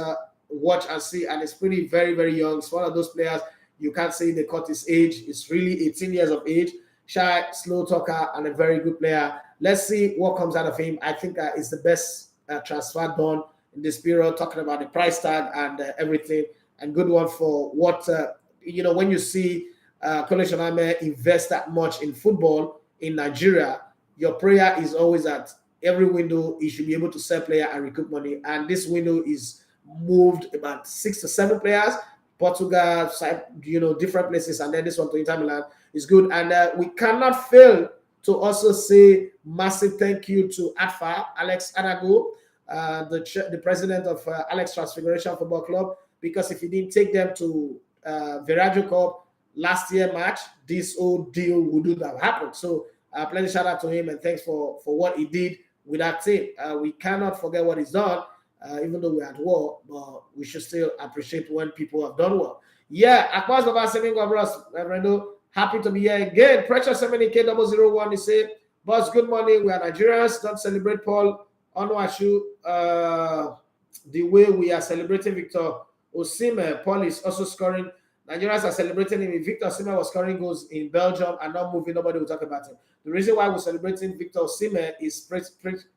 watch and see. And it's pretty very, very young. It's one of those players you can't say they cut his age. It's really 18 years of age. Shy, slow talker, and a very good player. Let's see what comes out of him. I think it's the best transfer done in this period, talking about the price tag and everything. And good one for what, when you see Kole Shoname invest that much in football in Nigeria, your prayer is always that every window he should be able to sell player and recoup money. And this window is moved about 6 to 7 players. Portugal, different places, and then this one to Inter Milan is good. And we cannot fail to also say massive thank you to ATFA, Alex Anago, the president of Alex Transfiguration Football Club, because if he didn't take them to Viraggio Cup last year match, this whole deal wouldn't have happened. So plenty shout out to him and thanks for what he did with that team. We cannot forget what he's done. Even though we're at war, but we should still appreciate when people have done well. Yeah, Akbaz Baba Semingo Bros, Reverendo, happy to be here again. Precious 70K001, he said, boss, good morning. We are Nigerians. Don't celebrate Paul Onuachu the way we are celebrating Victor Osimhen. Paul is also scoring. Nigerians are celebrating him. If Victor Osimhen was scoring goals in Belgium and not moving, nobody will talk about him. The reason why we're celebrating Victor Osimhen is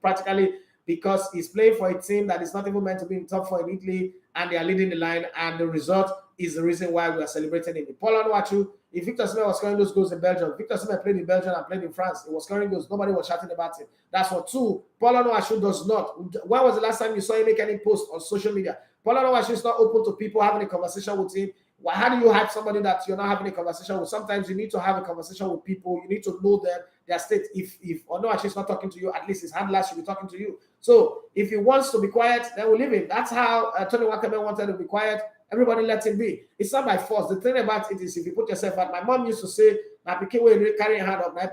practically because he's playing for a team that is not even meant to be in top 4 in Italy, and they are leading the line, and the result is the reason why we are celebrating him. Paul Onuachu, if Victor Osimhen was scoring those goals in Belgium, Victor Osimhen played in Belgium and played in France, he was scoring goals, nobody was shouting about him. That's for 2. Paul Onuachu does not. When was the last time you saw him make any post on social media? Paul Onuachu is not open to people having a conversation with him. How do you hype somebody that you're not having a conversation with? Sometimes you need to have a conversation with people. You need to know them, their state. If Onuachu is not talking to you, at least his handlers should be talking to you. So if he wants to be quiet, then we'll leave him. That's how Tony Wakame wanted to be quiet. Everybody let him be. It's not by force. The thing about it is if you put yourself out, my mom used to say, "I became carry a hand up, my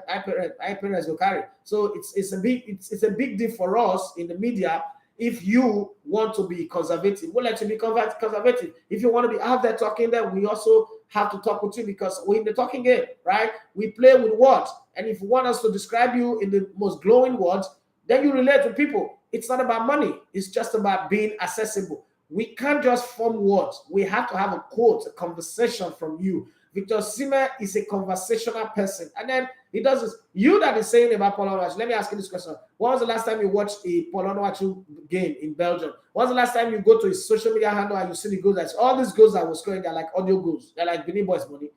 parents will carry." So it's a big deal for us in the media. If you want to be conservative, we'll let you be conservative. If you want to be out there talking, then we also have to talk with you because we're in the talking game, right? We play with words. And if you want us to describe you in the most glowing words, then you relate to people. It's not about money. It's just about being accessible. We can't just form words. We have to have a quote, a conversation from you. Victor Osimhen is a conversational person. And then he does this. You that is saying about Paul Onuachu, let me ask you this question. When was the last time you watched a Paul Onuachu game in Belgium? When was the last time you go to his social media handle and you see the goals? That's all these goals that was scoring, they're like audio goals. They're like Benin Boys money.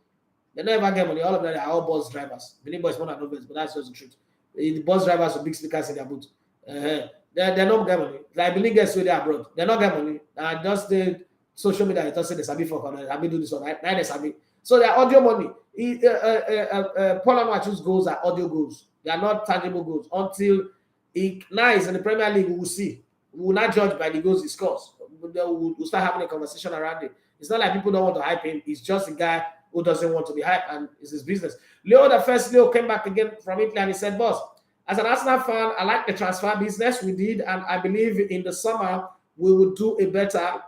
They never get money. All of them are all bus drivers. Benin Boys money are no best, but that's just the truth. The bus drivers with big speakers in their boot. They're not get money. Like Benin gets with their abroad. They're not get money. Just the social media, it doesn't say they sabi for corner. Sabi do this one. Right? Now they sabi. So they're audio money. Paul Onuachu's goals are audio goals. They are not tangible goals. Until he now is in the Premier League, we will see. We will not judge by the goals he scores. We'll start having a conversation around it. It's not like people don't want to hype him. He's just a guy who doesn't want to be hyped, and it's his business. Leo came back again from Italy and he said, "Boss, As an Arsenal fan, I like the transfer business we did, and I believe in the summer we will do a better.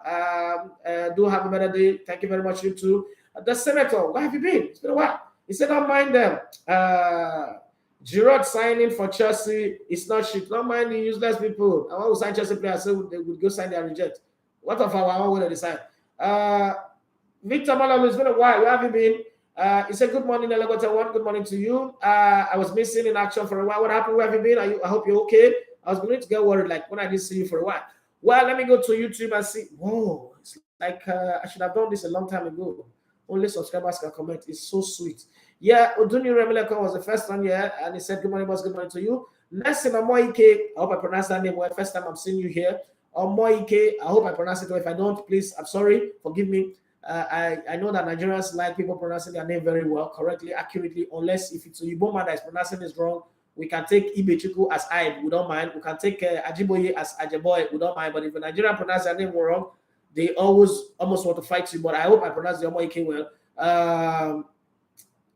Do have a better day. Thank you very much, you too. The senator, where have you been? It's been a while. He said, don't mind them. Giroud signing for Chelsea is not shit. Don't mind the useless people. I want to sign Chelsea players, so they would go sign their reject. What of our own will they decide? Victor Malalu, it's been a while. Where have you been? He said, good morning, Elevator One. Good morning to you. I was missing in action for a while. What happened? Where have you been? I hope you're okay. I was beginning to get worried, like when I didn't see you for a while. Well, let me go to YouTube and see. Whoa, it's like I should have done this a long time ago. Only subscribers can comment. It's so sweet. Yeah, Oduni Remileko was the first one here, and he said, good morning, boss. Good morning to you. Nessim Amoike, I hope I pronounced that name well. First time I'm seeing you here. Omoike, I hope I pronounce it well. If I don't, please, I'm sorry. Forgive me. I know that Nigerians like people pronouncing their name very well, correctly, accurately, unless if it's a Igbo man that is pronouncing this wrong. We can take Ibechuku as I, we don't mind. We can take Ajiboye as Ajeboye, we don't mind. But if a Nigerian pronounce their name wrong, they always almost want to fight you. But I hope I pronounce the Omoike well.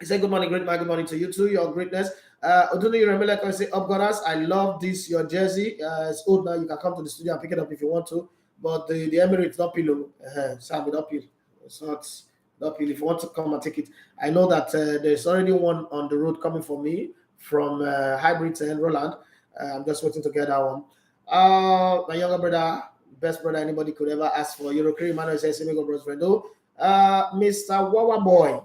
He said, good morning, great man. Good morning to you too, your greatness. Oduni Remileko say, up gunners, I love this, your jersey. It's old now. You can come to the studio and pick it up if you want to. But the Emirates not pillow. Sam, it up here. It's not up here. If you want to come and take it, I know that there's already one on the road coming for me from Hybrid and Roland. I'm just waiting to get that one. My younger brother, best brother anybody could ever ask for. Eurocre Emmanuel says, Mr. Wawa Boy.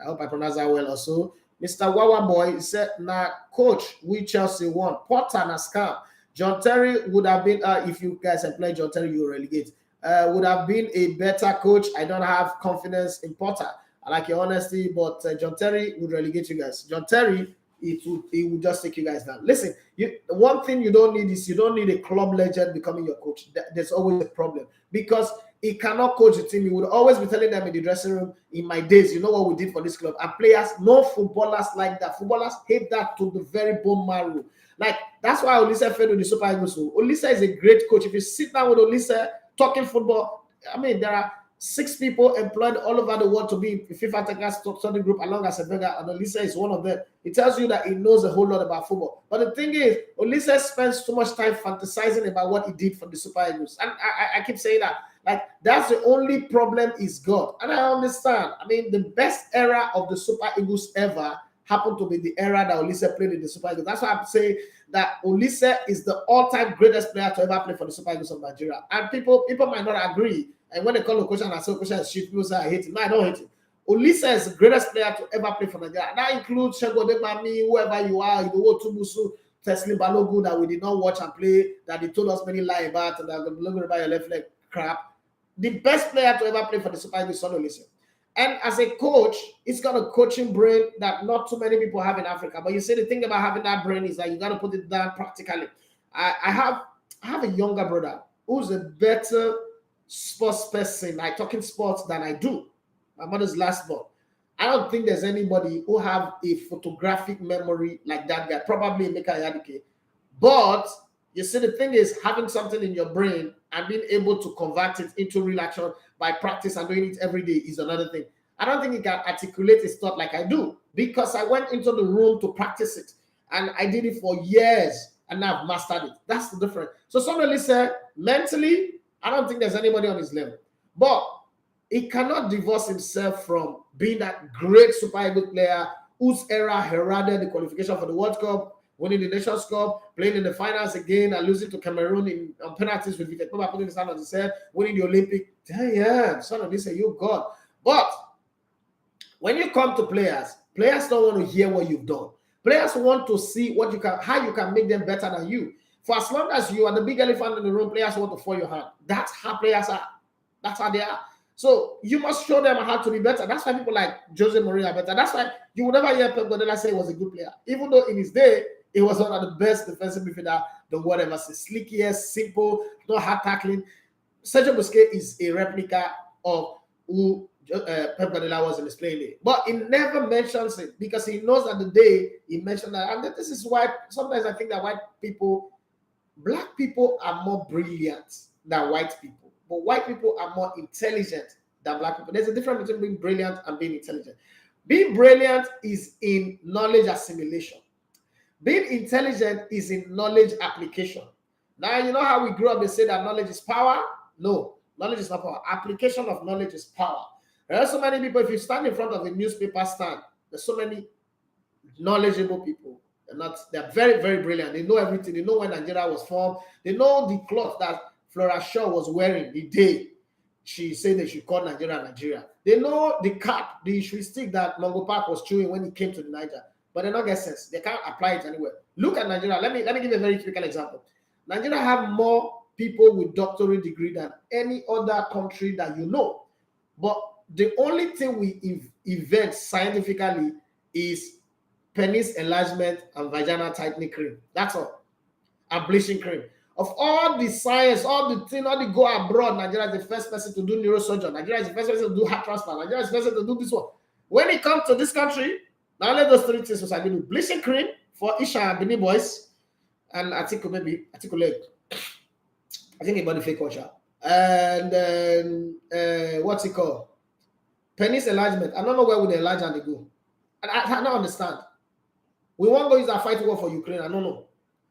I hope I pronounce that well also. Mr. Wawa Boy said, nah, coach, we Chelsea won. Potter and a scam. John Terry would have been, if you guys employ John Terry, you relegate. Would have been a better coach. I don't have confidence in Potter. I like your honesty, but John Terry would relegate you guys. John Terry, it would just take you guys down. Listen, one thing you don't need is you don't need a club legend becoming your coach. There's always a problem because he cannot coach the team. He would always be telling them in the dressing room, in my days, you know what we did for this club. And players, no footballers like that. Footballers hate that to the very bone marrow. Like, that's why Olise failed with the Super Eagles. Olise is a great coach. If you sit down with Olise talking football, I mean, there are 6 people employed all over the world to be FIFA Technical Study Group along as a beggar, and Olise is one of them. It tells you that he knows a whole lot about football. But the thing is, Olise spends too much time fantasizing about what he did for the Super Eagles. And I keep saying that. Like, that's the only problem he's got. And I understand. I mean, the best era of the Super Eagles ever happened to be the era that Olise played in the Super Eagles. That's why I'm saying that Olise is the all-time greatest player to ever play for the Super Eagles of Nigeria. And people might not agree. And when they call Okosha and I say Okosha is shit, people say I hate him. No, I don't hate him. Olise is the greatest player to ever play for Nigeria. And that includes Shego Debami, whoever you are, Idowo Tubusu, Teslim Balogun that we did not watch and play, that they told us many lies about, and that the logo about your left leg crap. The best player to ever play for the Super Eagles is Olise. And as a coach, he's got a coaching brain that not too many people have in Africa. But you see, the thing about having that brain is that you got to put it down practically. I have a younger brother who's a better sports person, like talking sports, than I do. My mother's last born. I don't think there's anybody who have a photographic memory like that guy. Probably Emeka Yadike. But you see, the thing is, having something in your brain and being able to convert it into real action by practice and doing it every day is another thing. I don't think he can articulate his thought like I do because I went into the room to practice it and I did it for years and now I've mastered it. That's the difference. So somebody said, mentally, I don't think there's anybody on his level. But he cannot divorce himself from being that great Super Eagles player whose era heralded the qualification for the World Cup, winning the Nations Cup, playing in the finals again and losing to Cameroon on penalties with Vivek Poma putting his hand on his head, winning the Olympic. Damn, son of this, you God. But when you come to players don't want to hear what you've done. Players want to see how you can make them better than you. For as long as you are the big elephant in the room, players want to fall your hand. That's how players are. That's how they are. So you must show them how to be better. That's why people like Jose Mourinho are better. That's why you will never hear Pep Guardiola say he was a good player, even though in his day he was one of the best defensive midfielder the world ever seen. Slickiest, simple, no hard tackling. Sergio Busquets is a replica of who Pep Guardiola was in his playing day, but he never mentions it because he knows that the day he mentioned that, and this is why sometimes I think that black people are more brilliant than white people, but white people are more intelligent than black people. There's a difference between being brilliant and being intelligent. Being brilliant is in knowledge assimilation. Being intelligent is in knowledge application. Now, you know how we grew up, they say that knowledge is power? No, knowledge is not power. Application of knowledge is power. There are so many people, if you stand in front of a newspaper stand, there's so many knowledgeable people. They're very, very brilliant. They know everything. They know when Nigeria was formed. They know the cloth that Flora Shaw was wearing the day she said they should call Nigeria. They know the cap, the history stick that Mongo Park was chewing when he came to the Niger. But they don't get sense. They can't apply it anywhere. Look at Nigeria. Let me give you a very typical example. Nigeria have more people with doctorate degree than any other country that you know. But the only thing we invent scientifically is penis enlargement and vaginal tightening cream. That's all. And bleaching cream. Of all the science, all the thing, all the go abroad, Nigeria is the first person to do neurosurgery. Nigeria is the first person to do heart transplant. Nigeria is the first person to do this one. When it comes to this country, now let those three things I do. Bleaching cream for Isha and Benin boys, and articulate. I think about the fake culture. And then what's it called? Penis enlargement. I don't know where would the enlarge and they go. And I don't understand. We won't go use our fight war for Ukraine. I don't know.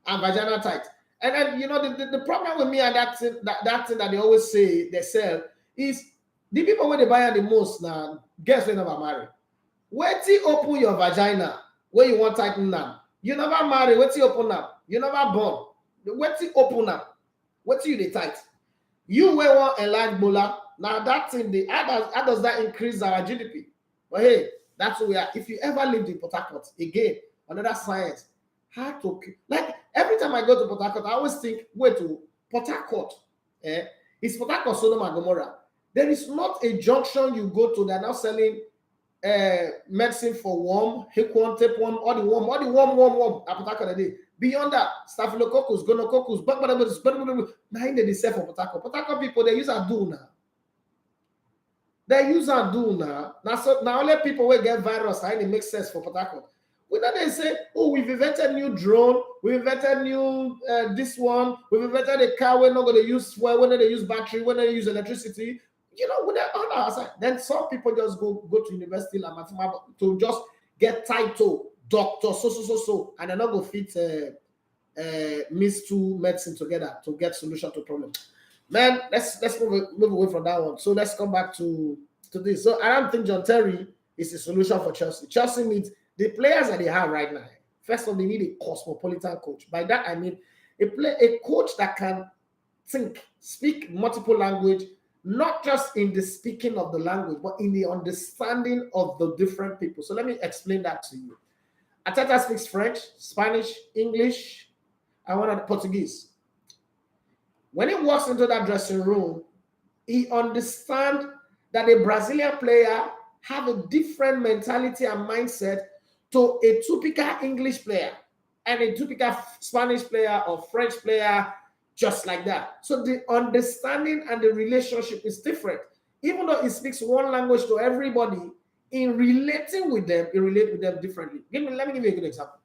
And vaginal tight. And then you know the problem with me and that thing that they always say they sell is the people when they buy the most now, guess they never marry. Wait till open your vagina where you want tighten now. You never marry, wait till open up. You never born. Wait till open up. Wait till you dey tight. You wear one enlarged bola. Now that thing, how does that increase our GDP? But hey, that's who we are. If you ever lived in Port Harcourt, again, another science, how to like every time I go to Port Harcourt, I always think, wait to Port Harcourt. It's Port Harcourt, Sodom and Gomorrah. There is not a junction you go to that now selling medicine for worm, hookworm, tapeworm, all the worm at Port Harcourt today. Beyond that, staphylococcus, gonococcus, behind the sell for Port Harcourt. Port Harcourt people, they use Adu now. They use Adu now. Now only people will get virus, and it makes sense for Port Harcourt. We know they say, oh, we've invented new drone, we've invented new this one, we've invented a car, we're not going to use fuel, we're not going to use battery, we're not going to use electricity. You know, with that on our side. Then some people just go to university to just get title, doctor, so, and they're not going to fit mix two medicine together to get solution to problem. Man, let's move away from that one. So let's come back to this. So I don't think John Terry is a solution for Chelsea. Chelsea needs the players that they have right now. First of all, they need a cosmopolitan coach. By that I mean a coach that can think, speak multiple language, not just in the speaking of the language, but in the understanding of the different people. So let me explain that to you. Arteta speaks French, Spanish, English, and one of the Portuguese. When he walks into that dressing room, he understands that a Brazilian player have a different mentality and mindset to a typical English player and a typical Spanish player or French player, just like that. So the understanding and the relationship is different. Even though he speaks one language to everybody, in relating with them, he relates with them differently. Let me give you a good example.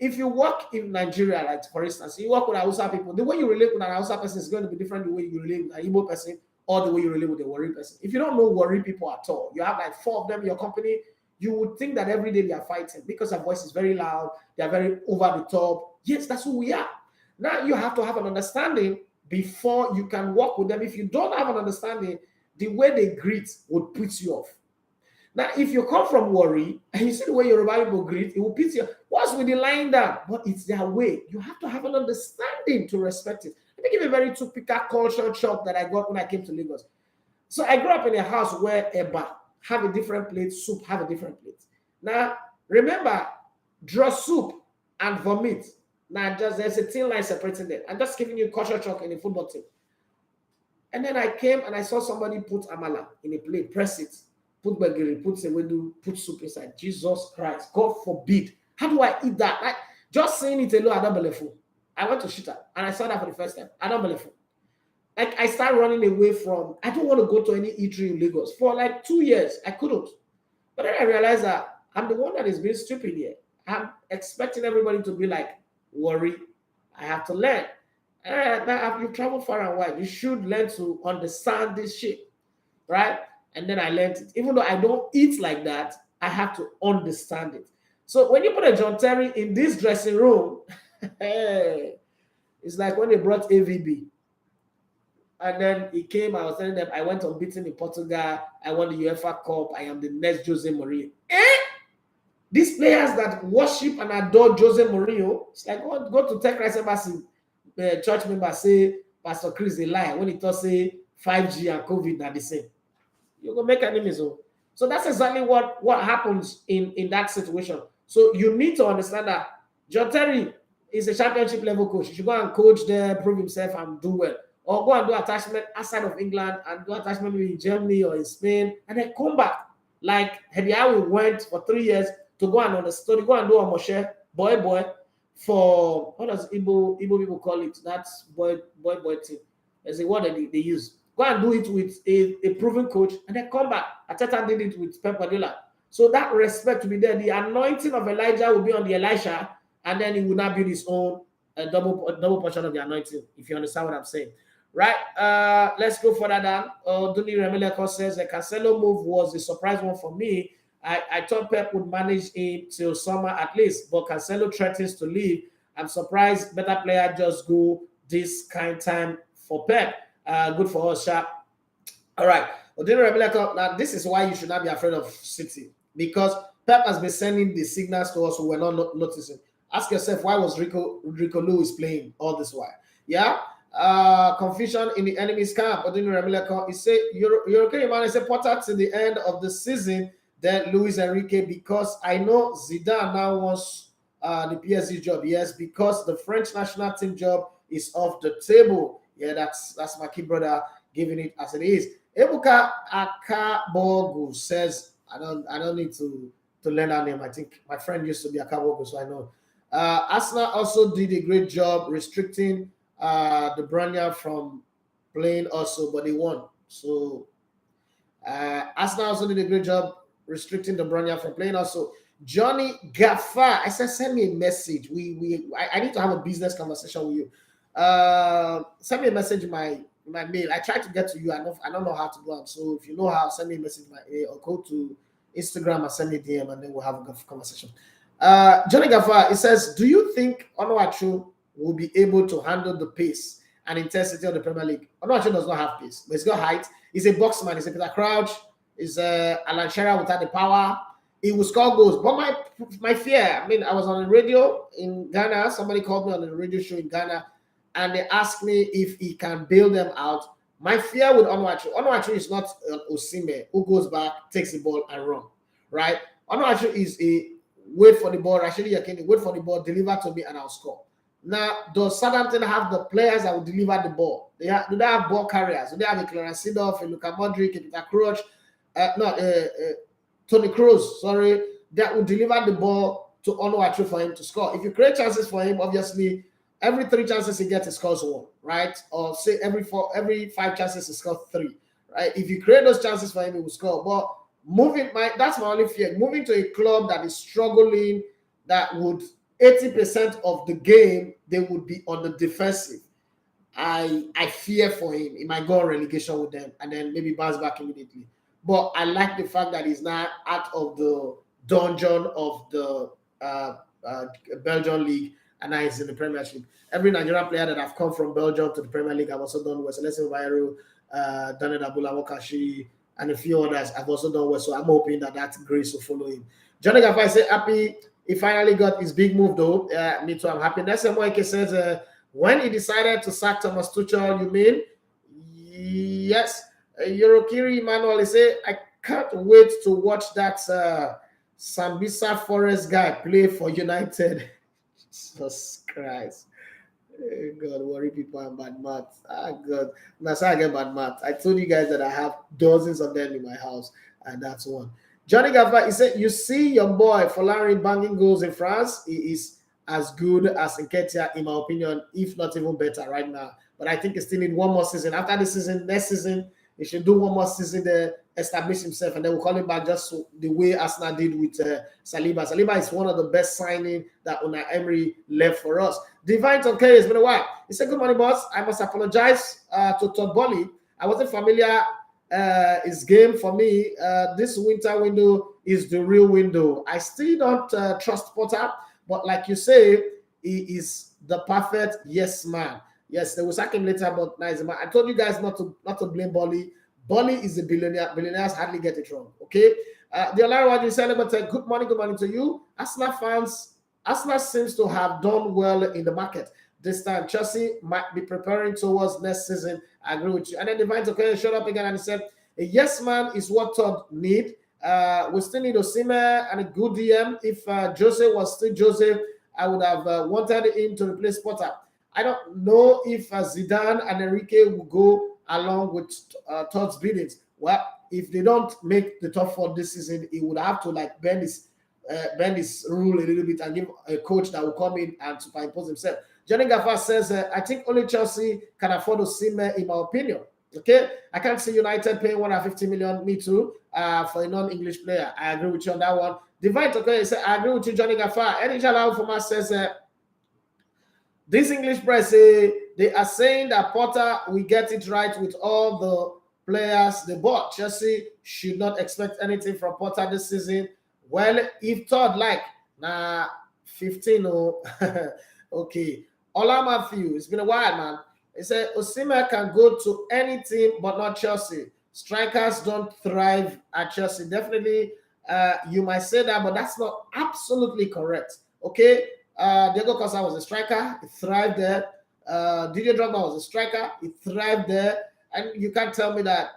If you work in Nigeria, like for instance, you work with Hausa people, the way you relate with an Hausa person is going to be different the way you relate with an Igbo person or the way you relate with a Warri person. If you don't know Warri people at all, you have like 4 of them in your company, you would think that every day they are fighting because their voice is very loud, they are very over the top. Yes, that's who we are. Now you have to have an understanding before you can work with them. If you don't have an understanding, the way they greet would put you off. Now, if you come from Warri and you see the way Yoruba people greet, it will put you off. What's with the lying down? But it's their way. You have to have an understanding to respect it. Let me give you a very typical cultural shock that I got when I came to Lagos. So I grew up in a house where Eba have a different plate, soup have a different plate. Now, remember, draw soup and vomit. Now, there's a thin line separating them. I'm just giving you culture shock in a football team. And then I came and I saw somebody put amala in a plate, press it, put bagiri, put sewedu, put soup inside. Jesus Christ, God forbid. How do I eat that? Like, just saying it alone, I don't believe it. I went to Shita and I saw that for the first time. I don't believe it. Like, I started running away from, I don't want to go to any eatery in Lagos. For like 2 years, I couldn't. But then I realized that I'm the one that is being stupid here. I'm expecting everybody to be like, worry. I have to learn. Now you travel far and wide. You should learn to understand this shit, right? And then I learned it. Even though I don't eat like that, I have to understand it. So when you put a John Terry in this dressing room, it's like when they brought AVB. And then he came, I was telling them, I went unbeaten in Portugal, I won the UEFA Cup, I am the next Jose Mourinho. These players that worship and adore Jose Mourinho, it's like, go to Tech Christ Embassy, church members say, Pastor Chris is a liar when he thought say 5G and COVID are the same. You're going to make enemies. So that's exactly what happens in that situation. So you need to understand that John Terry is a championship level coach. He should go and coach there, prove himself and do well. Or go and do attachment outside of England and do attachment in Germany or in Spain and then come back. Like Hediawi went for 3 years to go and understand, go and do a Moshe, boy, for, what does Igbo people call it? That's boy thing. There's a word that they use. Go and do it with a proven coach and then come back. Ateta did it with Pep Guardiola. So that respect will be there. The anointing of Elijah will be on the Elisha, and then he will not build his own double portion of the anointing, if you understand what I'm saying. Right? Let's go further down. Duni Remeleko says the Cancelo move was a surprise one for me. I thought Pep would manage him till summer at least, but Cancelo threatens to leave. I'm surprised better player just go this kind time for Pep. Good for us, Sharp. All right. Now, this is why you should not be afraid of City, because Pep has been sending the signals to us who were not noticing. Ask yourself, why was Rico Lewis playing all this while? Yeah. Confusion in the enemy's camp. He said, you're okay, man. I said, Potter to the end of the season, then Luis Enrique, because I know Zidane now wants the PSG job. Yes, because the French national team job is off the table. Yeah, that's my key brother giving it as it is. Ebuka Akabogu says, I don't need to learn that name. I think my friend used to be Akabogu, so I know. Arsenal also did a great job restricting De Bruyne from playing also, but they won. So Arsenal also did a great job restricting De Bruyne from playing also. Johnny Gaffa, I said, send me a message. I need to have a business conversation with you. Send me a message in my mail. I tried to get to you. I don't know how to do it. So if you know how, send me a message in my mail or go to Instagram and send me a DM, and then we'll have a conversation. Johnny Gaffa, it says, do you think Onuachu will be able to handle the pace and intensity of the Premier League? Onuachu does not have pace, but he's got height. He's a boxman. He's a Peter Crouch. He's Alan Shearer without the power. He will score goals. But my fear, I was on the radio in Ghana. Somebody called me on the radio show in Ghana, and they asked me if he can bail them out. My fear with Onuachu is not Osimhen, who goes back, takes the ball, and run. Right? Onuachu is a wait for the ball, Rashidi Yakini, wait for the ball, deliver to me, and I'll score. Now, does Southampton have the players that will deliver the ball? Do they have ball carriers? Do they have a Clarence Seedorf, a Luka Modric, a Peter Crouch, Tony Kroos, that will deliver the ball to Onuachu for him to score? If you create chances for him, obviously, every 3 chances he gets, he scores 1, right? Or say every 5 chances he scores 3, right? If you create those chances for him, he will score. But that's my only fear. Moving to a club that is struggling, that would 80% of the game they would be on the defensive. I fear for him. He might go on relegation with them and then maybe bounce back immediately. But I like the fact that he's now out of the dungeon of the Belgian league, and now he's in the Premier League. Every Nigerian player that have come from Belgium to the Premier League, I've also done well. Celestine Bayero, Daniel Abula Wakashi, and a few others I've also done well. So I'm hoping that grace will follow him. Johnny Gafai said, happy he finally got his big move though. Me too, I'm happy. Nelson Moike says, when he decided to sack Thomas Tuchel, you mean? Yes. Yorokiri Emmanuel, he said, I can't wait to watch that Sambisa Forest guy play for United. Jesus Christ. God, worry people and bad math. God. That's how I get bad math. I told you guys that I have dozens of them in my house, and that's one. Johnny Gaffa, he said, you see your boy Folari banging goals in France. He is as good as Nketiah, in my opinion, if not even better right now. But I think he still need one more season. After this season, next season, he should do one more season there, establish himself, and then we'll call him back just the way Arsenal did with Saliba. Saliba is one of the best signings that Unai Emery left for us. Divine Tonke, it's been a while. He said, good morning, boss. I must apologize to Todd Boehly. I wasn't familiar his game for me. This winter window is the real window. I still don't trust Potter, but like you say, he is the perfect yes man. Yes, they will sack him later, but nice man. I told you guys not to blame Boehly. Boehly is a billionaire. Billionaires hardly get it wrong. Okay. The Olarawaju said, good morning to you. Arsenal seems to have done well in the market this time. Chelsea might be preparing towards next season. I agree with you. And then Divine Tokoye showed up again and he said, a yes man is what Todd need. We still need Osimhen and a good DM. If Jose was still Jose, I would have wanted him to replace Potter. I don't know if Zidane and Enrique will go along with Todd's biddings. Well, if they don't make the top four this season, he would have to like bend his rule a little bit and give a coach that will come in and superimpose himself. Johnny Gaffar says, I think only Chelsea can afford Osimhen, in my opinion. Okay, I can't see United paying 150 million. Me too. For a non-English player, I agree with you on that one. Divide, okay, say I agree with you, Johnny Gaffar. NHL Format says this English press they are saying that Potter will get it right with all the players they bought. Chelsea should not expect anything from Potter this season. Well, if Todd like 15 or okay. Ola Matthew, it's been a while, man. He said Osimhen can go to any team but not Chelsea. Strikers don't thrive at Chelsea. Definitely, you might say that, but that's not absolutely correct. Okay, Diego Costa was a striker. He thrived there. Didier Drogba was a striker. He thrived there. And you can't tell me that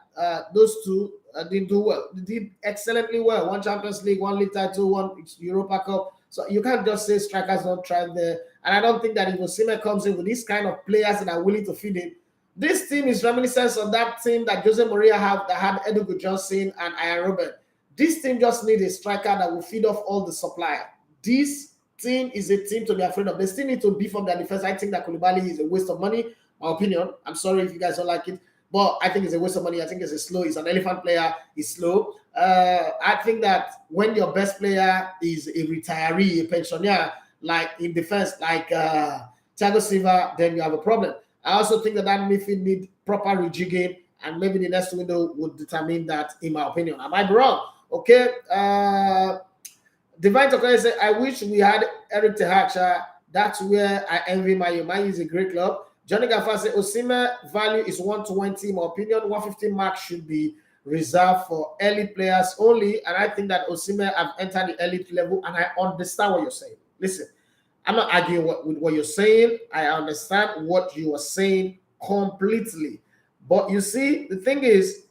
those two didn't do well. They did excellently well. One Champions League, one league title, one Europa Cup. So you can't just say strikers don't thrive there. And I don't think that if Osimhen comes in with these kind of players that are willing to feed him, this team is reminiscent of that team that Jose Mourinho had that had Edu Johnson and Ian Robben. This team just needs a striker that will feed off all the supply. This team is a team to be afraid of. They still need to beef up their defense. I think that Koulibaly is a waste of money. My opinion. I'm sorry if you guys don't like it, but I think it's a waste of money. I think it's he's an elephant player. He's slow. I think that when your best player is a retiree, a pensioner, like in defense, like Thiago Silva, then you have a problem. I also think that midfield need proper rejigging, and maybe the next window would determine that, in my opinion. I might be wrong. Okay. Divine Tokoye said, I wish we had Eric Tehacha. That's where I envy Man. Man is a great club. Johnny Gaffar said, Osimhen value is 120. In my opinion, 150 mark should be reserved for elite players only. And I think that Osimhen have entered the elite level, and I understand what you're saying. Listen, I'm not arguing with what you're saying. I understand what you are saying completely. But you see, the thing is,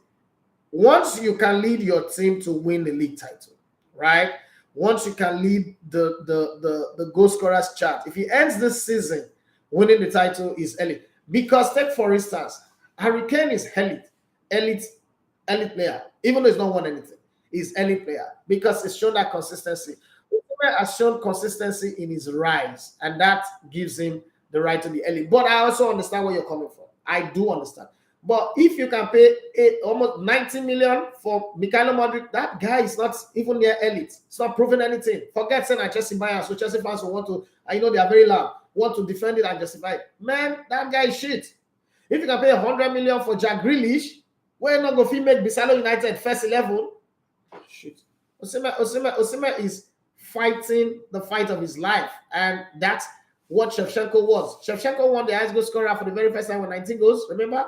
once you can lead your team to win the league title, right? Once you can lead the goal scorers chart, if he ends this season winning the title, is elite. Because take for instance, Harry Kane is elite player, even though he's not won anything. He's elite player because it's shown that consistency. Has shown consistency in his rise, and that gives him the right to be elite. But I also understand where you're coming from. I do understand. But if you can pay almost 90 million for Mikhailo Modric, that guy is not even near elite. It's not proving anything. Forget saying that Chelsea buyers, so Chelsea fans will want to, they are very loud, want to defend it and justify it. Man, that guy is shit. If you can pay 100 million for Jack Grealish, we're not going to make Bisalo United first 11. Shit. Osimhen is fighting the fight of his life, and that's what Shevchenko was. Shevchenko won the highest goal scorer for the very first time with 19 goals. Remember,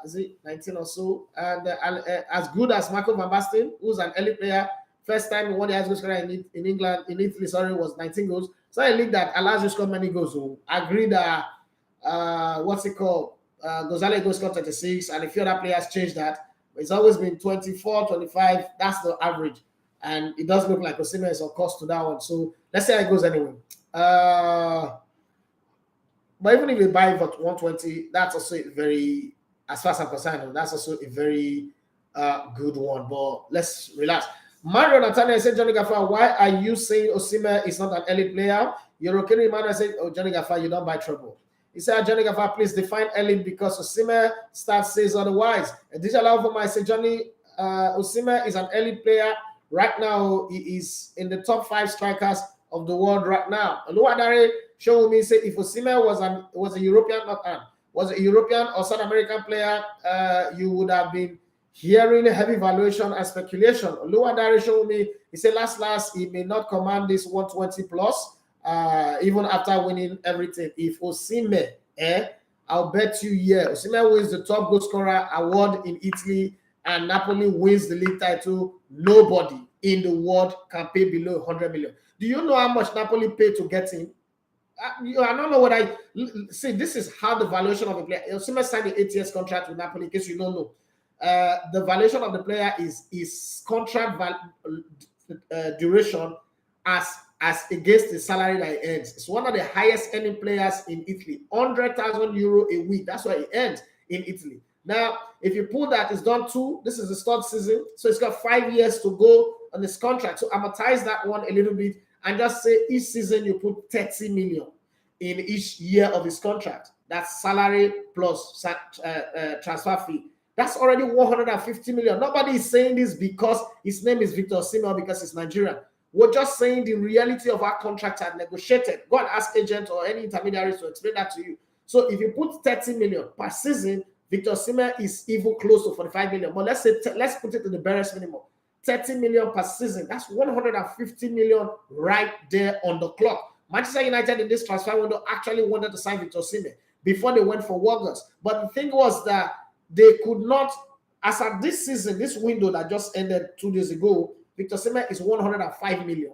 is it 19 or so? And as good as Marco van Basten, who's an elite player, first time he won the highest goal scorer in Italy. Sorry, was 19 goals. So a league that allows you to score many goals. So agree that Gonzalo scored 36, and a few other players changed that. But it's always been 24, 25. That's the average. And it does look like Osimhen is on course to that one. So let's see how it goes anyway. But even if they buy for 120, that's also a very, as far as I'm concerned, that's also a very good one. But let's relax. Mario Nathaniel said, Johnny Gaffar, why are you saying Osimhen is not an elite player? Yorokiri Emmanuel said, oh, Johnny Gaffar, you don't buy trouble. He said, Johnny Gaffar, please define elite because Osimhen stats says otherwise. And this allow for my say, Johnny, Osimhen is an elite player. Right now, he is in the top 5 strikers of the world right now. Oluwadare showed me say if Osimhen was a European or South American player, you would have been Hearing heavy valuation and speculation. Oluwadare showed me, he said last, he may not command this 120 plus, even after winning everything. If Osimhen, I'll bet you, Osimhen wins the top goal scorer award in Italy and Napoli wins the league title, nobody in the world can pay below 100 million. Do you know how much Napoli paid to get him? I don't know what I see. This is how the valuation of a player. Osimhen signed an 8 years contract with Napoli, in case you don't know. The valuation of the player is contract duration as against the salary that he earns. It's one of the highest earning players in Italy, 100,000 euro a week. That's what he earns in Italy. Now, if you pull that, it's done two. This is the third season, so it's got 5 years to go on this contract. So amortize that one a little bit and just say each season you put 30 million in each year of his contract. That's salary plus transfer fee. That's already 150 million. Nobody is saying this because his name is Victor Osimhen, because he's Nigerian. We're just saying the reality of our contracts are negotiated. Go and ask agents or any intermediaries to explain that to you. So if you put 30 million per season, Victor Osimhen is even close to 45 million. But let's put it to the barest minimum. 30 million per season. That's 150 million right there on the clock. Manchester United in this transfer window actually wanted to sign Victor Osimhen before they went for Wargers. But the thing was that they could not, as at this season, this window that just ended 2 days ago, Victor Osimhen is 105 million.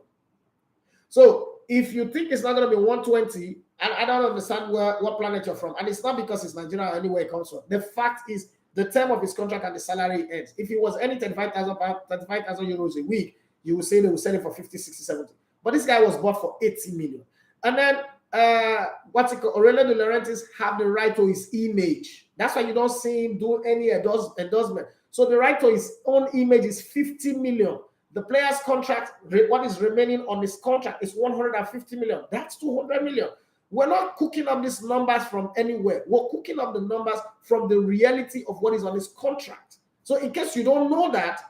So if you think it's not going to be 120, and I don't understand what planet you're from, and it's not because it's Nigeria or anywhere it comes from. The fact is, the term of his contract and the salary ends. If it was any 35,000 euros a week, you would say they would sell it for 50, 60, 70. But this guy was bought for 80 million. And then Aurelio De Laurentiis have the right to his image. That's why you don't see him do any endorsement. So the right to his own image is 50 million. The player's contract, what is remaining on his contract is 150 million. That's 200 million. We're not cooking up these numbers from anywhere. We're cooking up the numbers from the reality of what is on his contract. So in case you don't know that,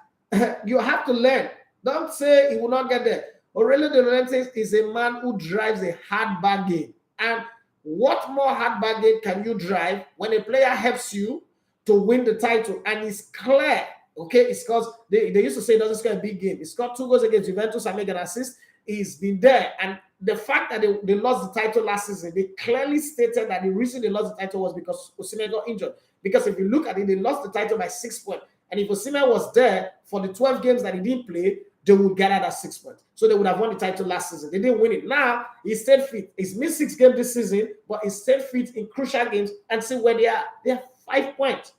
you have to learn. Don't say he will not get there. Aurelio De Laurentiis is a man who drives a hard bargain. And what more hard bargain can you drive when a player helps you to win the title and it's clear? Okay, it's because they used to say it doesn't score a big game. He scored 2 goals against Juventus and made an assist. He's been there. And the fact that they lost the title last season, they clearly stated that the reason they lost the title was because Osimhen got injured. Because if you look at it, they lost the title by 6 points. And if Osimhen was there for the 12 games that he didn't play, they would get that 6 points. So they would have won the title last season. They didn't win it. Now, he stayed fit. He's missed 6 games this season, but he stayed fit in crucial games, and see where they are. They are 5 points.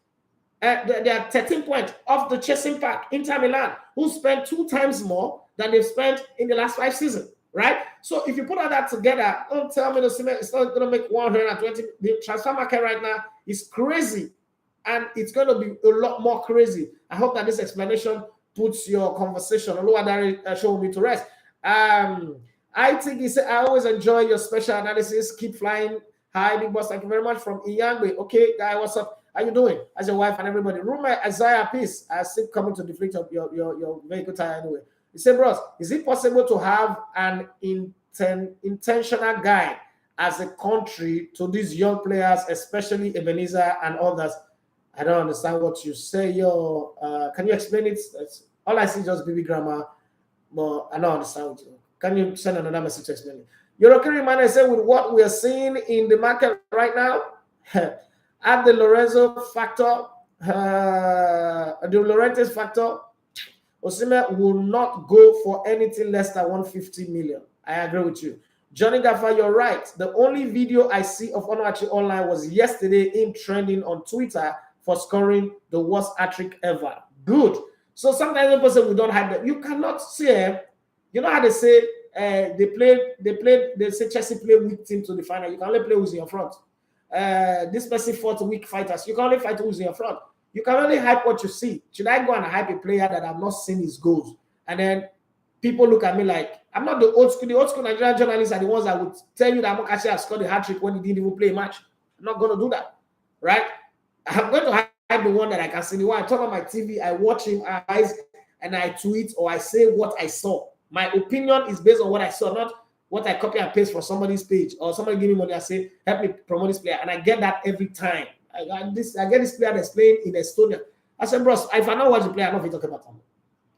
They are 13 points off the chasing pack, Inter Milan, who spent 2 times more than they've spent in the last 5 seasons, right? So if you put all that together, don't tell me it's not going to make 120. The transfer market right now is crazy, and it's going to be a lot more crazy. I hope that this explanation puts your conversation show me to rest. I think he said, I always enjoy your special analysis. Keep flying high, big boss. Thank you very much from Iyangbe. Okay, guy, what's up? How you doing? How's your wife and everybody? Rumor Isaiah Peace. I still coming to deflect your vehicle tire anyway. He said, bros, is it possible to have an intentional guide as a country to these young players, especially Ebenezer and others? I don't understand what you say. Can you explain it? All I see is just baby grammar, but I don't understand what you. Can you send another message to explain it? European reminder said, with what we are seeing in the market right now, at the Lorenzo factor, the Laurentiis factor, Osimhen will not go for anything less than 150 million. I agree with you. Johnny Gaffer, you're right. The only video I see of Onuachi online was yesterday in trending on Twitter for scoring the worst hat-trick ever. Good. So sometimes people say we don't have that. You cannot say, you know how they say they say Chelsea play weak team to the final. You can only play who's in your front. This person fought weak fighters. You can only fight who's in your front. You can only hype what you see. Should I go and hype a player that I've not seen his goals? And then people look at me like, I'm not the old school. The old school Nigerian journalists are the ones that would tell you that Amokachi has scored a hat-trick when he didn't even play a match. I'm not going to do that, right? I'm going to hype the one that I can see. The one I turn on my TV, I watch him eyes, and I tweet or I say what I saw. My opinion is based on what I saw, not what I copy and paste from somebody's page or somebody give me money. I say, help me promote this player. And I get that every time. I get this player that's playing in Estonia. I said, bros, if I not watch the player, I'm not going to talk about him.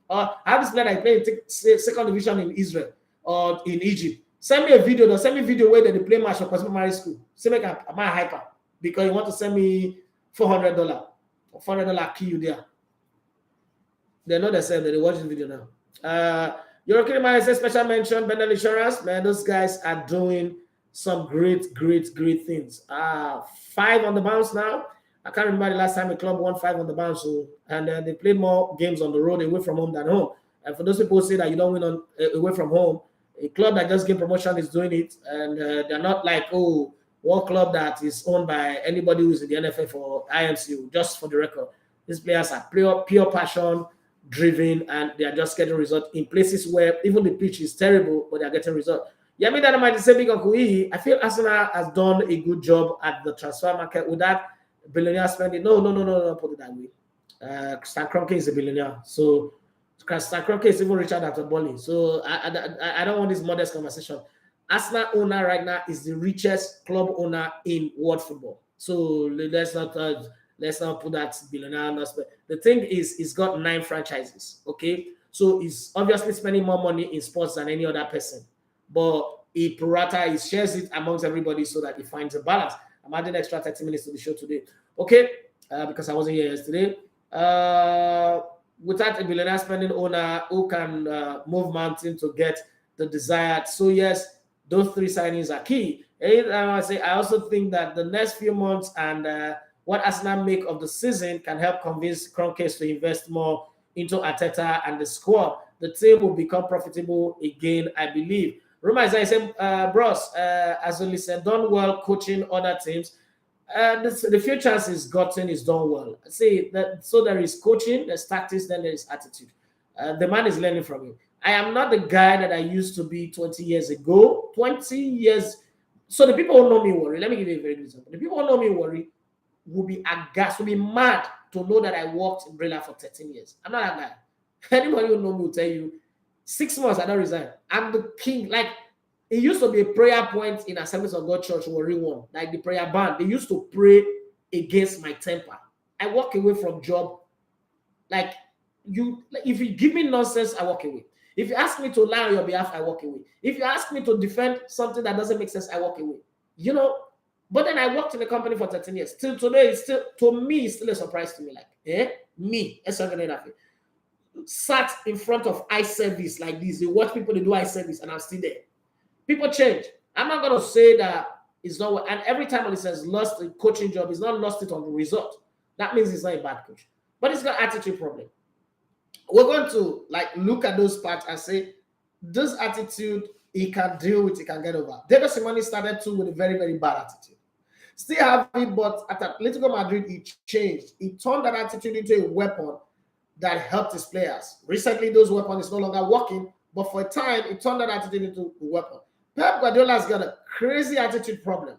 I have this player that play in second division in Israel or in Egypt. Send me a video, though. Send me a video where they play match for primary school. Say make a hyper because you want to send me $400 or $400 key you there. They know themselves that they watch the video now. European man says special mention, Bendel Insurance. Man, those guys are doing some great things. 5 on the bounce now. I can't remember the last time a club won 5 on the bounce. So, and they played more games on the road away from home than home. And for those people who say that you don't win away from home, a club that just gained promotion is doing it. And they're not like, oh, one club that is owned by anybody who's in the NFF or IMCU, just for the record. These players are pure passion driven, and they are just getting results in places where even the pitch is terrible, but they are getting results. Yeah, I mean, that might say big on Kui. I feel Arsenal has done a good job at the transfer market with that billionaire spending. No, put it that way. Stan Kroenke is a billionaire, so Stan Kroenke is even richer than Todd Boehly. So I don't want this modest conversation. Arsenal owner right now is the richest club owner in world football. So let's not put that billionaire. The thing is, he's got 9 franchises. Okay, so he's obviously spending more money in sports than any other person, but he he shares it amongst everybody so that he finds a balance. I'm adding extra 30 minutes to the show today. Okay, because I wasn't here yesterday. Without a billionaire spending owner who can move mountain to get the desired. So yes, those 3 signings are key. And I also think that the next few months and what Arsenal make of the season can help convince Kroenke to invest more into Arteta and the squad. The team will become profitable again, I believe. Roma is saying, bros, as only said, done well coaching other teams. The few chances gotten is done well. See that. So there is coaching, there's tactics, then there is attitude. The man is learning from you. I am not the guy that I used to be 20 years ago. 20 years. So the people who know me worry. Let me give you a very good example. The people who know me worry will be aghast, will be mad to know that I worked in Brilla for 13 years. I'm not that guy. Anybody who know me will tell you, 6 months I don't resign. I'm the king. Like, it used to be a prayer point in Assemblies of God Church, Warri One, like the prayer band. They used to pray against my temper. I walk away from job. Like, if you give me nonsense, I walk away. If you ask me to lie on your behalf, I walk away. If you ask me to defend something that doesn't make sense, I walk away. You know, but then I worked in the company for 13 years. Till today, it's still, to me, it's still a surprise to me. Like, me, sat in front of eye service like this. You watch people, they do eye service, and I'm still there. People change. I'm not going to say that it's not, and every time he says lost a coaching job, he's not lost it on the result. That means he's not a bad coach. But it's got attitude problem. We're going to look at those parts and say, this attitude, he can deal with, he can get over. David Simoni started too with a very, very bad attitude. Still have it, but at Atletico Madrid, he changed. He turned that attitude into a weapon that helped his players. Recently, those weapons is no longer working, but for a time, he turned that attitude into a weapon. Pep Guardiola's got a crazy attitude problem,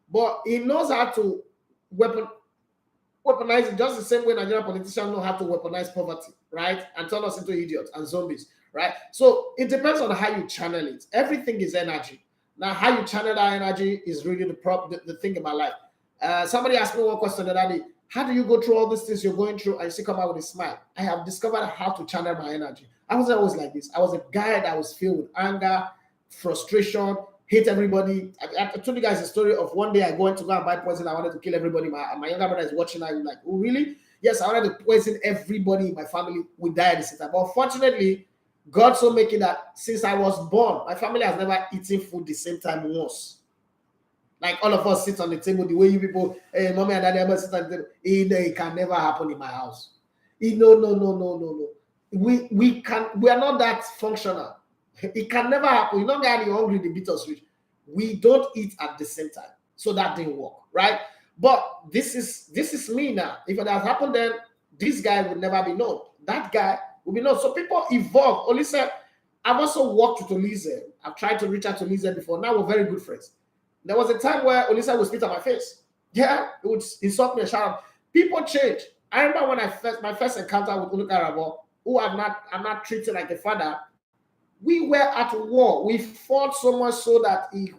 but he knows how to weaponize it just the same way Nigerian politicians know how to weaponize poverty, right? And turn us into idiots and zombies, right? So it depends on how you channel it. Everything is energy. Now, how you channel that energy is really the thing about life. Somebody asked me one question the other day. How do you go through all these things you're going through and you still come out with a smile? I have discovered how to channel my energy. I was always like this. I was a guy that was filled with anger, frustration, hate everybody. I told you guys a story of one day I went to go and buy poison. I wanted to kill everybody. My younger brother is watching. I'm like, oh, really? Yes, I wanted to poison everybody in my family with diabetes. But unfortunately, God so make it that since I was born, my family has never eaten food the same time once. Like all of us sit on the table, the way you people, hey, mommy and daddy ever sit on the table, it can never happen in my house. No. We are not that functional. It can never happen. You don't get any hungry, the beat us rich. We don't eat at the same time. So that didn't work, right? But this is me now. If it has happened, then this guy would never be known. That guy will be known. So people evolve. Olise, I've also worked with Olise. I've tried to reach out to Olise before. Now we're very good friends. There was a time where Olise would spit on my face. Yeah, it would insult me and shout out. People change. I remember when my first encounter with Oluka Rabo, who I'm not treated like a father. We were at war. We fought so much so that he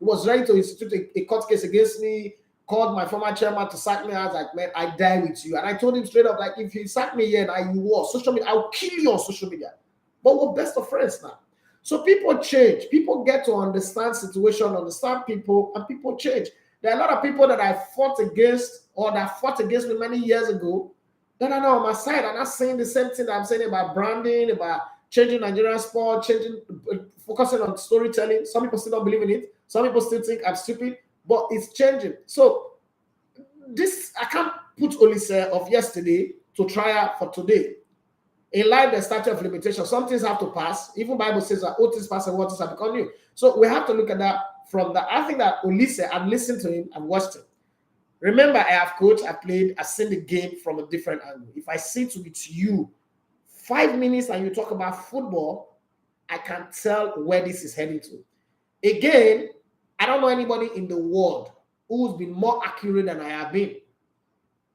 was ready to institute a court case against me. called my former chairman to sack me. I was like, man, I die with you. And I told him straight up, like, if he sack me here and you war social media, I'll kill you on social media. But we're best of friends now. So people change. People get to understand situation, understand people, and people change. There are a lot of people that I fought against or that fought against me many years ago that are now on my side. I'm not saying the same thing that I'm saying about branding, about changing Nigerian sport, focusing on storytelling. Some people still don't believe in it. Some people still think I'm stupid, but it's changing. So this, I can't put Olise of yesterday to trial for today. In life, there's statute of limitation. Some things have to pass. Even Bible says that all things pass and what things have become new. So we have to look at that from that. I think that Olise, I've listened to him, I've watched him. Remember, I have coached, I played, I've seen the game from a different angle. If I sit with you 5 minutes and you talk about football, I can tell where this is heading to. Again, I don't know anybody in the world who's been more accurate than I have been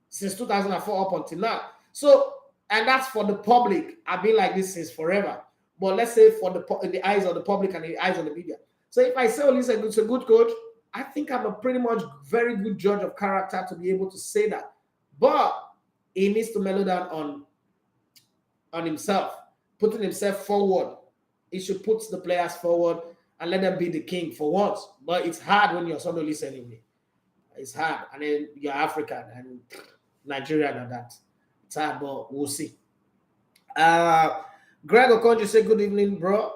since 2004 up until now. So, and that's for the public. I've been like this since forever. But let's say for the eyes of the public and the eyes of the media. So if I say Olise is a good coach, I think I'm a pretty much very good judge of character to be able to say that. But he needs to mellow down on himself, putting himself forward. He should put the players forward and let them be the king for once. But it's hard when you're somebody Olise anyway. It's hard. And then you're African and Nigerian and that. It's hard, but we'll see. Greg Okonjo say, good evening, bro.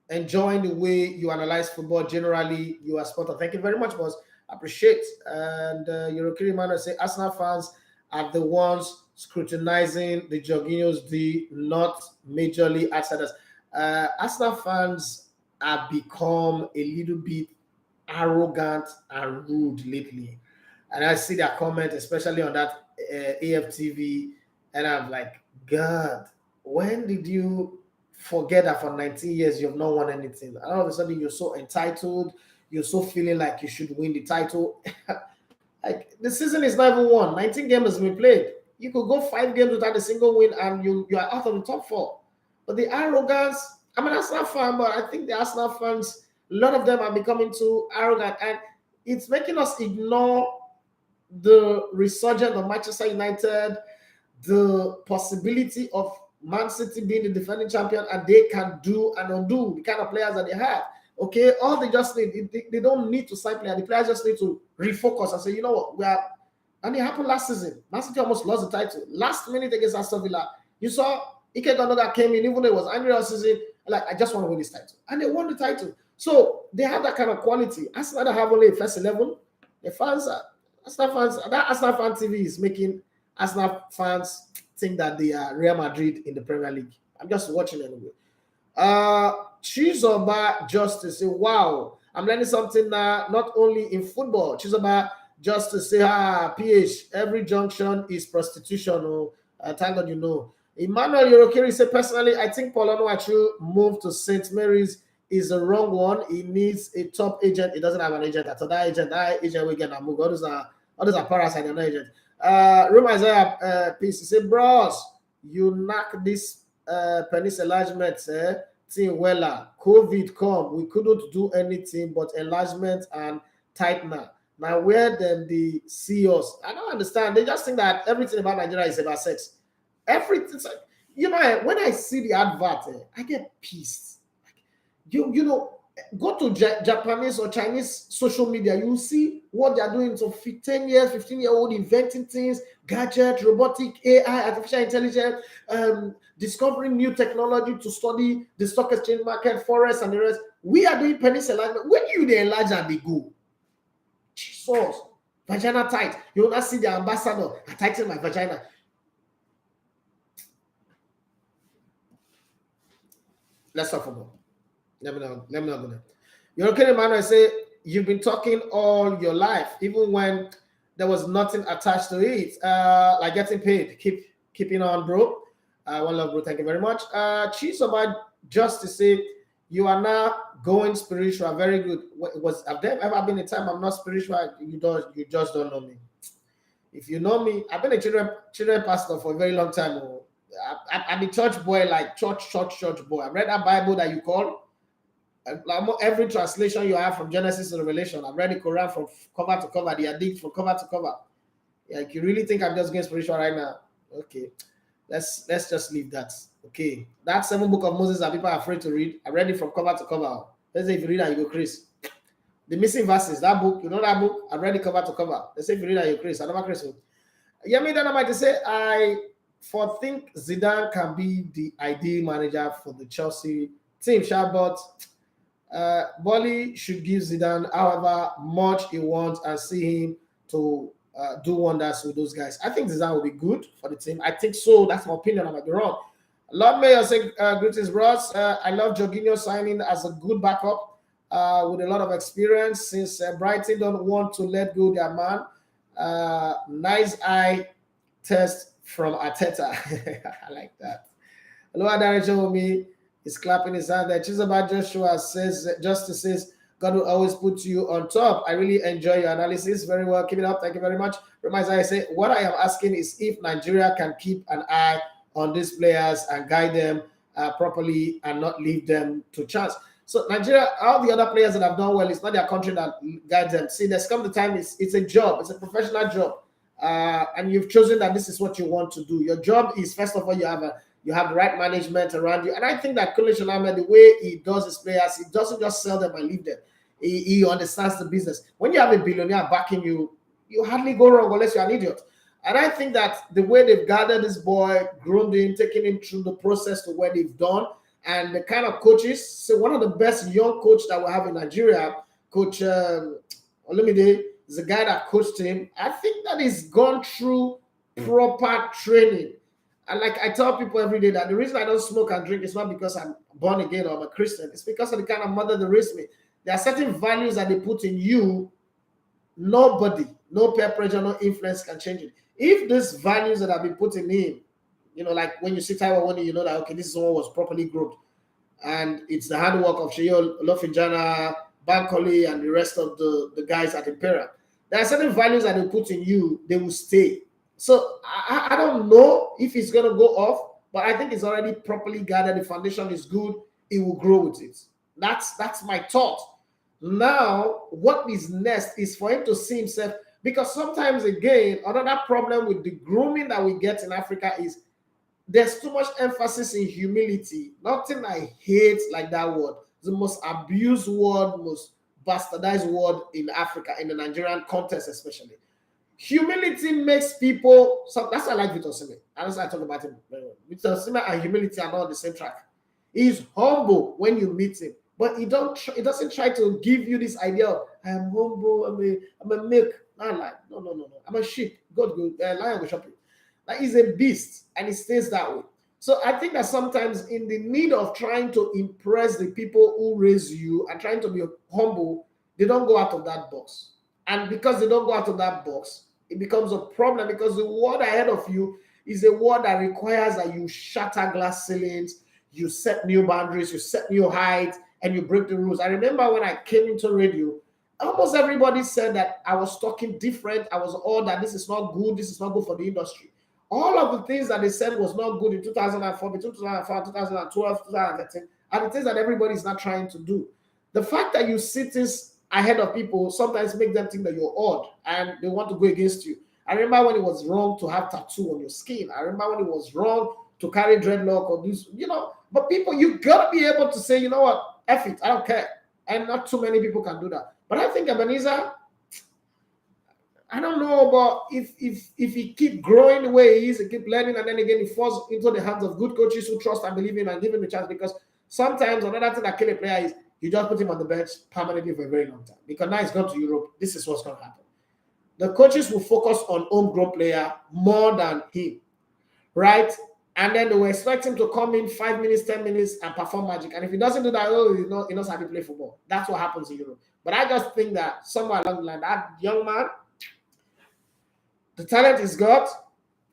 Enjoying the way you analyze football. Generally, you are spot on. Thank you very much, boss. Appreciate. And Yorokiri Mano say, Arsenal fans are the ones scrutinizing the Jorginho's deal, not majorly outsiders. Arsenal fans have become a little bit arrogant and rude lately. And I see their comment, especially on that AFTV, and I'm like, God, when did you forget that for 19 years you have not won anything? And all of a sudden you're so entitled, you're so feeling like you should win the title. Like the season is not even won. 19 games has been played. You could go 5 games without a single win and you are out of the top 4. But the arrogance, I'm an Arsenal fan, but I think the Arsenal fans, a lot of them are becoming too arrogant, and it's making us ignore the resurgence of Manchester United, the possibility of Man City being the defending champion, and they can do and undo the kind of players that they have. Okay, all they just need, they don't need to sign players. The players just need to refocus and say, you know what, and it happened last season. Man City almost lost the title. Last minute against Aston Villa, you saw Ike Gundogan came in, even though it was Andrea season, like, I just want to win this title. And they won the title. So they have that kind of quality. Arsenal have only a first 11. The fans are, Arsenal fans, that Arsenal fan TV is making Arsenal fans think that they are Real Madrid in the Premier League. I'm just watching anyway. Chizoba Justice say, wow, I'm learning something now, not only in football. Chizoba Justice say, PH, every junction is prostitution. Oh, thank God you know. Emmanuel Yorokiri say, personally, I think Paul Onuachu move to St. Mary's is the wrong one. He needs a top agent. He doesn't have an agent. That's that agent we get a move. All those are parasites, they're not agents. Roman Isaiah Peace, he said, bros, you knock this penis enlargement thing well. COVID come, we couldn't do anything but enlargement and tightener. Now where then the CEOs? I don't understand. They just think that everything about Nigeria is about sex. Everything, you know, when I see the advert, I get pissed. You know, go to Japanese or Chinese social media, you see what they are doing. So 10 years, 15-year-old inventing things, gadgets, robotic, AI, artificial intelligence, discovering new technology to study the stock exchange market, forex, and the rest. We are doing penis enlargement. When you they enlarge and they go, Jesus, vagina tight. You will not see the ambassador, I tighten my vagina. Let's talk about. Let me not go there. You're okay, man. I say you've been talking all your life, even when there was nothing attached to it, like getting paid. Keeping on, bro. One love, bro. Thank you very much. Chiefs about just to say you are now going spiritual. Very good. Have there ever been a time I'm not spiritual? You just don't know me. If you know me, I've been a children pastor for a very long time. I'm a church boy, like church boy. I read that Bible that you call. Every translation you have from Genesis to Revelation, I've read the Quran from cover to cover, the Hadith from cover to cover. Like, you really think I'm just getting spiritual right now? Okay, let's just leave that. Okay, that 7 book of Moses that people are afraid to read, I read it from cover to cover. Let's say if you read that, you go Chris. The missing verses, that book, you know that book, I read it cover to cover. Let's say if you read that, you Chris. I never Chris. Yemi, then I might say I think Zidane can be the ideal manager for the Chelsea team, but Boehly should give Zidane however much he wants and see him to do wonders with those guys. I think Zidane will be good for the team. I think so. That's my opinion. I might be wrong. Lord Mayor say, greetings, bros. I love Jorginho signing as a good backup with a lot of experience since Brighton don't want to let go their man. Nice eye test from Arteta. I like that. Hello, direction with me. He's clapping his hand there. Chizabat Joshua says, Justice says, God will always put you on top. I really enjoy your analysis. Very well. Keep it up. Thank you very much. Reminds I say, what I am asking is if Nigeria can keep an eye on these players and guide them properly and not leave them to chance. So Nigeria, all the other players that have done well, it's not their country that guides them. See, there's come the time, it's a job. It's a professional job. And you've chosen that this is what you want to do. Your job is, first of all, you have the right management around you. And I think that Kalidou Koulibaly, the way he does his players, he doesn't just sell them and leave them. He understands the business. When you have a billionaire backing you, you hardly go wrong unless you're an idiot. And I think that the way they've gathered this boy, groomed him, taken him through the process to where they've done, and the kind of coaches, so one of the best young coaches that we have in Nigeria, Coach Olamide, is the guy that coached him. I think that he's gone through proper training. And like I tell people every day that the reason I don't smoke and drink is not because I'm born again or I'm a Christian. It's because of the kind of mother they raised me. There are certain values that they put in you. Nobody, no peer pressure, no influence can change it. If these values that have been put in him, like when you see Taiwan Wani, you know that, okay, this is one was properly groomed. And it's the hard work of Sheyo Lofinjana, Bankole, and the rest of the guys at Imperial. There are certain values that they put in you, they will stay. So I don't know if it's going to go off, but I think it's already properly gathered. The foundation is good. It will grow with it. That's my thought. Now, what is next is for him to see himself, because sometimes, again, another problem with the grooming that we get in Africa is there's too much emphasis in humility. Nothing I hate like that word. It's the most abused word, most bastardized word in Africa, in the Nigerian context especially. Humility makes people, so that's why I like Victor Osimhen. And that's why I talk about him. Victor Osimhen and humility are not on the same track. He's humble when you meet him, but he doesn't try to give you this idea of I am humble, I'm a milk. No. I'm a sheep. Good. Lion will shop you. Like, he's a beast and he stays that way. So I think that sometimes in the need of trying to impress the people who raise you and trying to be humble, they don't go out of that box. And because they don't go out of that box, it becomes a problem, because the world ahead of you is a world that requires that you shatter glass ceilings, you set new boundaries, you set new heights, and you break the rules. I remember when I came into radio, almost everybody said that I was talking different. I was all that this is not good for the industry. All of the things that they said was not good in 2004, between 2004, 2012, 2013, are the things that everybody is not trying to do. The fact that you see things ahead of people sometimes make them think that you're odd and they want to go against you. I remember when it was wrong to have tattoo on your skin. I remember when it was wrong to carry dreadlock or this, but people, you gotta be able to say, you know what, F it, I don't care. And not too many people can do that. But I think Ebenezer, I don't know, but if he keep growing the way he is, he keep learning, and then again he falls into the hands of good coaches who trust and believe him and give him a chance, because sometimes another thing that kill a player is you just put him on the bench permanently for a very long time. Because now he's gone to Europe. This is what's going to happen. The coaches will focus on homegrown player more than him, right? And then they will expect him to come in 5 minutes, 10 minutes, and perform magic. And if he doesn't do that, he knows how to play football. That's what happens in Europe. But I just think that somewhere along the line, that young man, the talent he's got,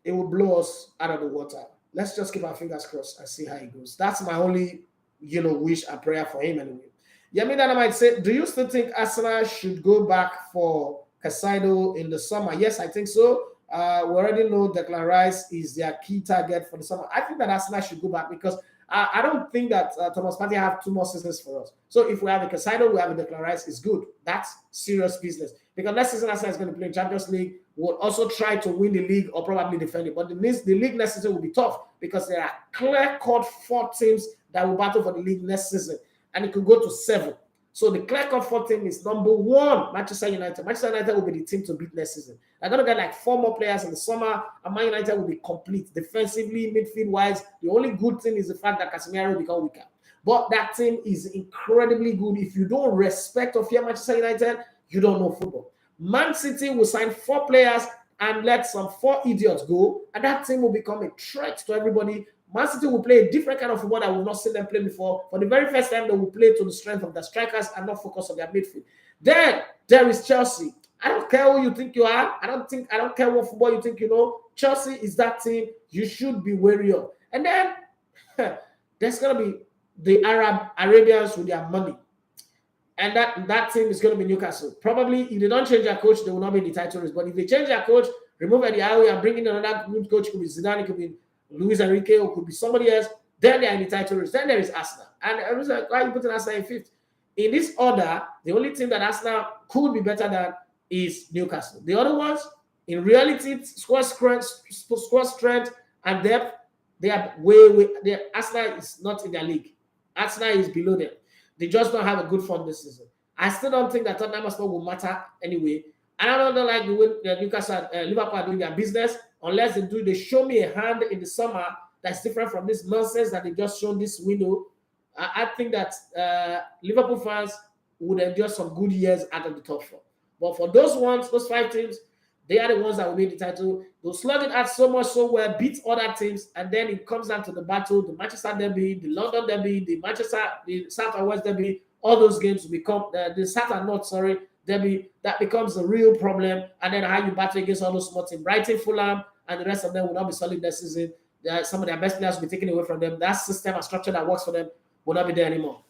it will blow us out of the water. Let's just keep our fingers crossed and see how it goes. That's my only, wish and prayer for him anyway. Yemi Dana might say, do you still think Arsenal should go back for Casado in the summer? Yes, I think so. We already know Declan Rice is their key target for the summer. I think that Arsenal should go back because I don't think that Thomas Partey have 2 more seasons for us. So if we have a Casado, we have a Declan Rice, it's good. That's serious business. Because next season, Arsenal is going to play Champions League. We'll also try to win the league or probably defend it. But the league next season will be tough because there are clear-cut 4 teams that will battle for the league next season. And it could go to 7. So the clear-cut 4 team is number 1, Manchester United. Manchester United will be the team to beat next season. They're going to get like 4 more players in the summer, and Man United will be complete. Defensively, midfield-wise, the only good thing is the fact that Casemiro will become weaker. But that team is incredibly good. If you don't respect or fear Manchester United, you don't know football. Man City will sign 4 players and let some 4 idiots go, and that team will become a threat to everybody. Man City will play a different kind of football that we've not seen them play before. For the very first time, they will play to the strength of their strikers and not focus on their midfield. Then there is Chelsea. I don't care who you think you are. I don't care what football you think you know. Chelsea is that team you should be wary of. And then there's gonna be the Arabians with their money. And that team is going to be Newcastle. Probably if they don't change their coach, they will not be in the title race. But if they change their coach, remove Eddie Howe and bring in another good coach, it could be Zidane, it could be Luis Enrique, or it could be somebody else, then they are in the title race. Then there is Arsenal. And I was like, why are you putting Arsenal in 5th? In this order, the only team that Arsenal could be better than is Newcastle. The other ones, in reality, squad strength and depth, they are Arsenal is not in their league. Arsenal is below them. They just don't have a good form this season. I still don't think that Tottenham Hotspur will matter anyway. And I don't like the way Newcastle and Liverpool are doing their business unless they show me a hand in the summer that's different from this nonsense that they just shown this window. I think that Liverpool fans would enjoy some good years out of the top 4. But for those 5 teams, they are the ones that will win the title. They'll slug it out so much so well, beat other teams, and then it comes down to the battle, the Manchester Derby, the London Derby, the South and West Derby. All those games will become the South and North, Derby. That becomes a real problem. And then how you battle against all those small teams, Brighton, Fulham, and the rest of them will not be solid this season. Some of their best players will be taken away from them. That system and structure that works for them will not be there anymore.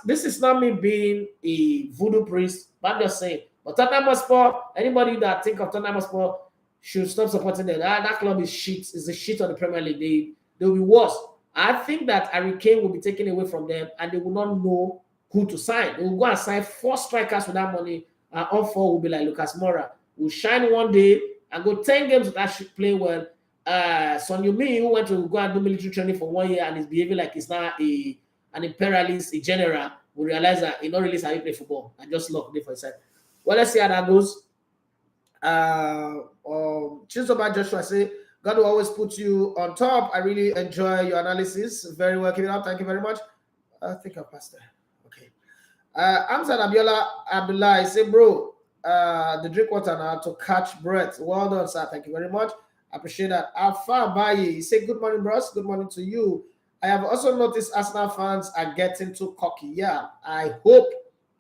This is not me being a voodoo priest, but I'm just saying. But Tottenham Hotspur, anybody that think of Tottenham Hotspur should stop supporting them. That club is shit. It's a shit on the Premier League. They'll be worse. I think that Harry Kane will be taken away from them, and they will not know who to sign. They will go and sign 4 strikers with that money, and all 4 will be like Lucas Moura. Will shine one day and go 10 games without playing well. Son Heung-min, who went to go and do military training for 1 year and is behaving like he's now an imperialist, a general, will realize that he not really how to play football and just lock it for himself. Well, let's see how that goes. Chizoba Joshua say, God will always put you on top. I really enjoy your analysis. Very well. Keep it up. Thank you very much. I think I passed there. Okay. Amzad Abiola Abdullah say, bro, the drink water now to catch breath. Well done, sir. Thank you very much. I appreciate that. Alpha Baye, he said, good morning, bros. Good morning to you. I have also noticed Arsenal fans are getting too cocky. Yeah, I hope.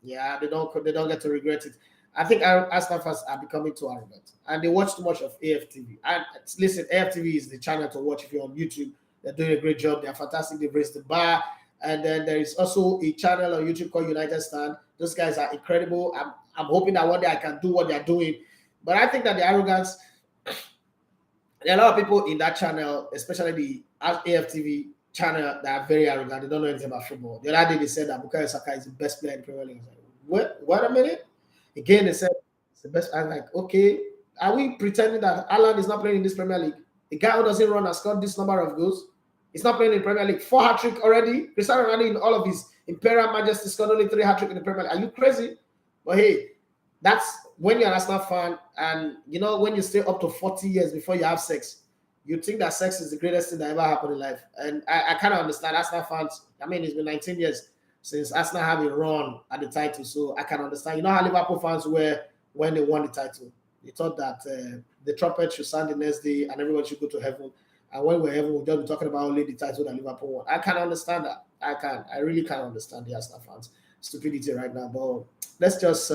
Yeah, they don't get to regret it. I think Arsenal fans are becoming too arrogant, and they watch too much of AFTV. And listen, AFTV is the channel to watch if you're on YouTube. They're doing a great job. They're fantastic. They've raised the bar. And then there is also a channel on YouTube called United Stand. Those guys are incredible. I'm hoping that one day I can do what they're doing. But I think that the arrogance, there are a lot of people in that channel, especially the AFTV channel, that are very arrogant. They don't know anything about football. The other day they said that Bukayo Saka is the best player in the Premier League. Wait a minute. Again, they said it's the best. I'm like, okay, are we pretending that Haaland is not playing in this Premier League? The guy who doesn't run has scored this number of goals. He's not playing in the Premier League. 4 hat-trick already. Cristiano Ronaldo in all of his Imperial Majesty scored only 3 hat-trick in the Premier League. Are you crazy? But hey, that's when you're an Arsenal fan, and you know when you stay up to 40 years before you have sex, you think that sex is the greatest thing that ever happened in life. And I kind of understand Arsenal fans. I mean, it's been 19 years since Arsenal have a run at the title, so I can understand. You know how Liverpool fans were when they won the title. They thought that the trumpet should sound the next day and everyone should go to heaven. And when we're heaven, we'll just be talking about only the title that Liverpool won. I can understand that. I really can't understand the Arsenal fans' stupidity right now. But let's just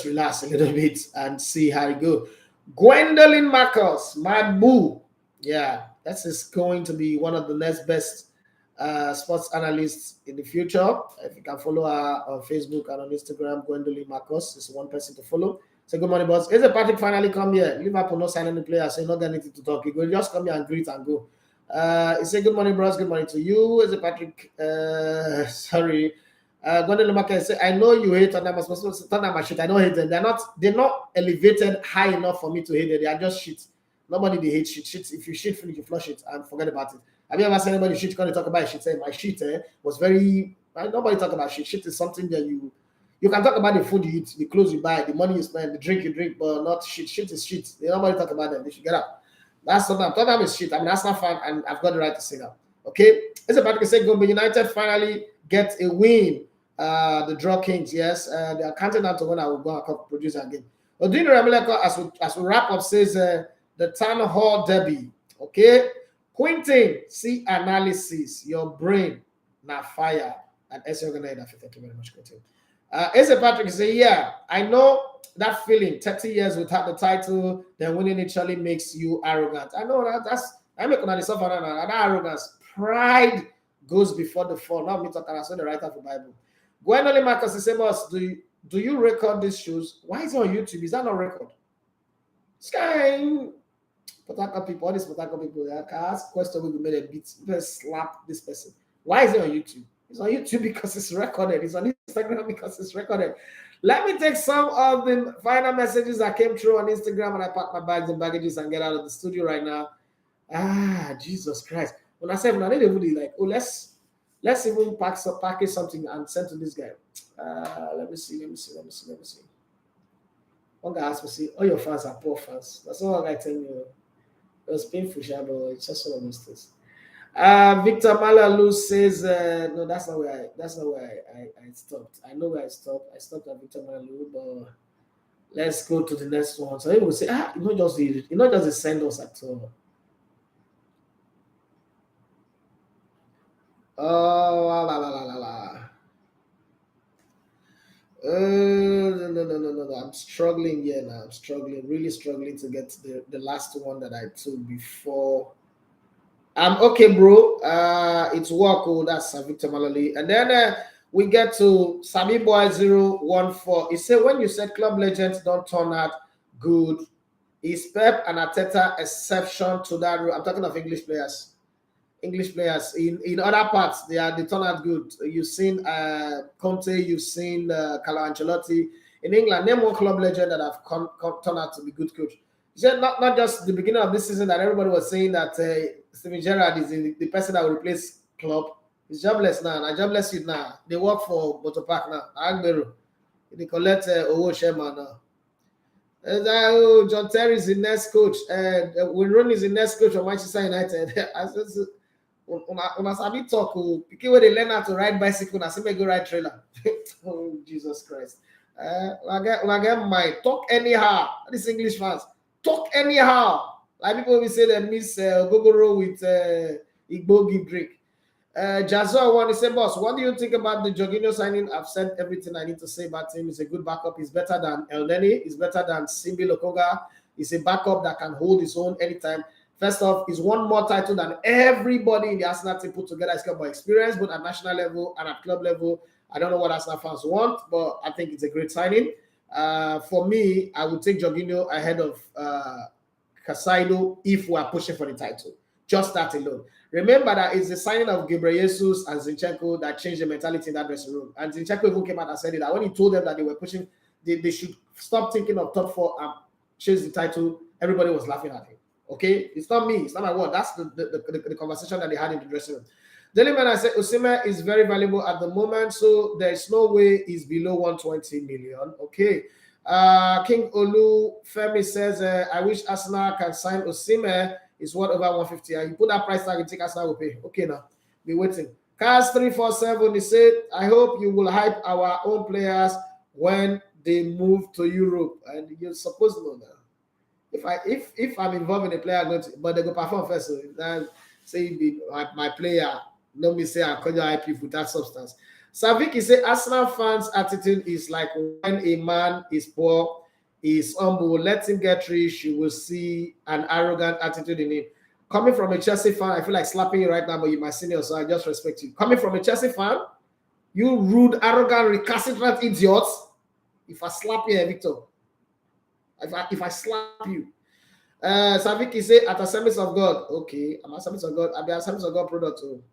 relax a little bit and see how it goes. Gwendolyn Marcos, my boo. Yeah, that is going to be one of the next best sports analysts in the future. If you can follow her on Facebook and on Instagram, Gwendolyn Marcos is one person to follow. Say good morning, boss. Is the Patrick finally come here? Liverpool not sign any players, so not anything to talk. You go just come here and greet and go. He said, good morning, bros. Good morning to you. Is it Patrick? Sorry. Gordon Lemaka said, I know you hate Tottenham. Tottenham shit. I don't hate them. They're not elevated high enough for me to hate them. They are just shit. Nobody they hate shit. Shit. If you shit, finish, you flush it and forget about it. Have you ever seen anybody shit? Can you talk about shit? Say my shit was very. Nobody talk about shit. Shit is something that you can talk about the food you eat, the clothes you buy, the money you spend, the drink you drink, but not shit. Shit is shit. Nobody talk about them. They should get up. That's Tottenham. Tottenham is shit. I'm an Arsenal fan, and I've got the right to say that. Okay. It's about to say Gombe United finally get a win. The draw Kings, yes. They are counting down to when I will go and produce again. Odino Ramileko, as we wrap up, says the Town Hall Derby. Okay. Quintin, see analysis. Your brain, now fire. And thank you very much, Quintin. Asa Patrick say, yeah, I know that feeling. 30 years without the title, then winning it surely makes you arrogant. I know I make on suffer that arrogance. Pride goes before the fall. Now me talking, I saw the writer of the Bible. Gwendolyn Marcus say, boss, do you record these shows? Why is it on YouTube? Is that not record? Sky Potaka people, all these Potaka people, I can ask question we made a bit, slap this person. Why is it on YouTube? It's on YouTube because it's recorded. It's on Instagram because it's recorded. Let me take some of the final messages that came through on Instagram, and I pack my bags and baggages and get out of the studio right now. Jesus Christ. When I said, when I need everybody like, oh, let's even package something and send to this guy. Let me see. One guy asked me, see, all your fans are poor fans. That's all I tell you. It was painful, but it's just one of those things. Victor Malalu says, no, that's not where I stopped. I know where I stopped. I stopped at Victor Malalu, but let's go to the next one. So he will say, not just send us at all. Oh, no. I'm struggling here now. I'm really struggling to get the last one that I took before. Okay, bro. It's work. Oh, that's Victor Malali. And then we get to Sami Boy 014. He said, when you said club legends don't turn out good, is Pep and Arteta exception to that rule? I'm talking of English players. In other parts, they turn out good. You've seen Conte, you've seen Carlo Ancelotti. In England, name one club legend that have turned out to be good coach. He said not just the beginning of this season that everybody was saying that Steven Gerrard is the person that will replace Klopp. He's jobless now. And jobless youth now. They work for Motor Park now. Agbero. They collect Owo Sherman now. John Terry is the next coach. Wayne Rooney is the next coach of Manchester United. Una sabi talk pikin wey dey learn how to ride bicycle na say make go ride trailer. Oh Jesus Christ. Una get mind. Talk anyhow. These English fans talk anyhow. Like people will say they miss Gogoro with Igbogi drink. Jazua one, he said, boss, what do you think about the Jorginho signing? I've said everything I need to say about him. He's a good backup. He's better than El Neni. He's better than Simbi Lokonga. He's a backup that can hold his own anytime. First off, he's won more title than everybody in the Arsenal team put together. He's got more experience, both at national level and at club level. I don't know what Arsenal fans want, but I think it's a great signing. For me, I would take Jorginho ahead of Casado if we are pushing for the title. Just that alone. Remember that it's the signing of Gabriel Jesus and Zinchenko that changed the mentality in that dressing room. And Zinchenko even came out and said it, that when he told them that they were pushing, they should stop thinking of top four and chase the title, everybody was laughing at him. Okay, it's not me, it's not my word. That's the conversation that they had in the dressing room. Daily Man, I said Osimhen is very valuable at the moment, so there's no way he's below 120 million. Okay. King Olu Femi says, I wish Arsenal can sign Osimhen. It's worth over 150. And you put that price tag, you think Arsenal will pay. Okay, now be waiting. Cars 347, he said, I hope you will hype our own players when they move to Europe. And you're supposed to know that. If I'm involved in a player, but they go perform first. So that say be my player, let me say I call you hype with that substance. Saviki say Arsenal fans' attitude is like when a man is poor, is humble, let him get rich, you will see an arrogant attitude in him. Coming from a Chelsea fan, I feel like slapping you right now, but you're my senior, so I just respect you. Coming from a Chelsea fan, you rude, arrogant, recalcitrant idiots. If I slap you, Victor. If I slap you. Saviki say at Assemblies of God. Okay, I'm Assemblies of God. I'm the Assemblies of God product too.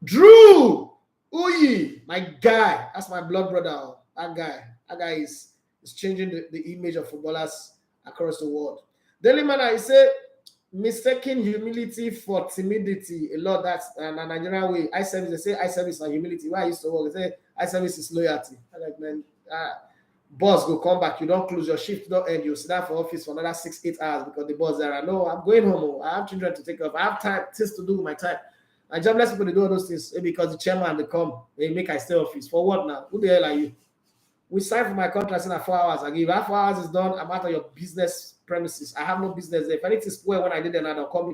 Drew Uyi, my guy. That's my blood brother. That guy is changing the image of footballers across the world. Daily Man, I say mistaking humility for timidity. A lot that's a Nigerian way. I service, they say I service and humility. Where I used to work, they say I service is loyalty. I'm like, man, boss go come back. You don't close your shift, don't end. You sit down for office for another 6-8 hours because the boss there. No, I'm going home. I have children to take care of. I have time, things to do with my time. And jobless people, they do all those things because the chairman they come, they make I stay office. For what now? Who the hell are you? We sign for my contract in 4 hours. I give 4 hours is done. I'm out of your business premises. I have no business there. If anything spoil when I did another, call me.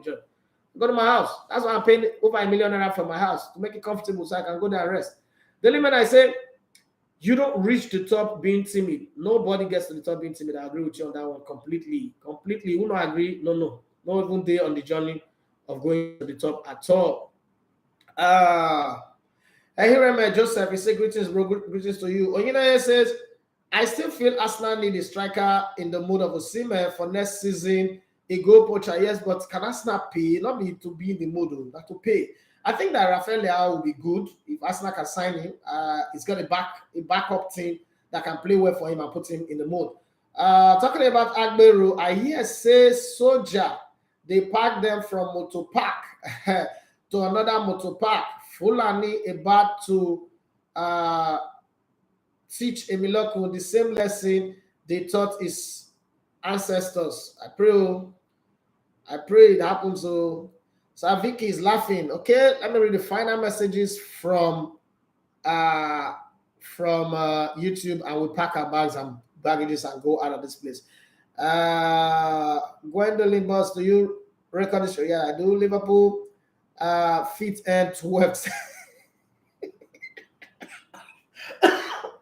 Go to my house. That's why I'm paying over $1 million for my house to make it comfortable so I can go there and rest. The limit I say, you don't reach the top being timid. Nobody gets to the top being timid. I agree with you on that one completely. Completely. Who not agree? No. Not even there on the journey of going to the top at all. I hear Joseph, he says, greetings, bro. Greetings to you. Oyina says, I still feel Arsenal need a striker in the mood of Osimhen for next season. A goal poacher, yes, but can Arsenal pay? Not be to be in the mood, not to pay. I think that Rafael Leao will be good if Arsenal can sign him. He's got a backup team that can play well for him and put him in the mood. Talking about Agbero, I hear say Soldier, they pack them from Motor Park to another Motor Park. Fulani about to teach Emiloku the same lesson they taught his ancestors. I pray it happens. So Vicky is laughing. Okay, let me read the final messages from YouTube, and we pack our bags and baggages and go out of this place. Gwendolyn Boss, do you record this show? Yeah, I do. Liverpool. Feet and 12.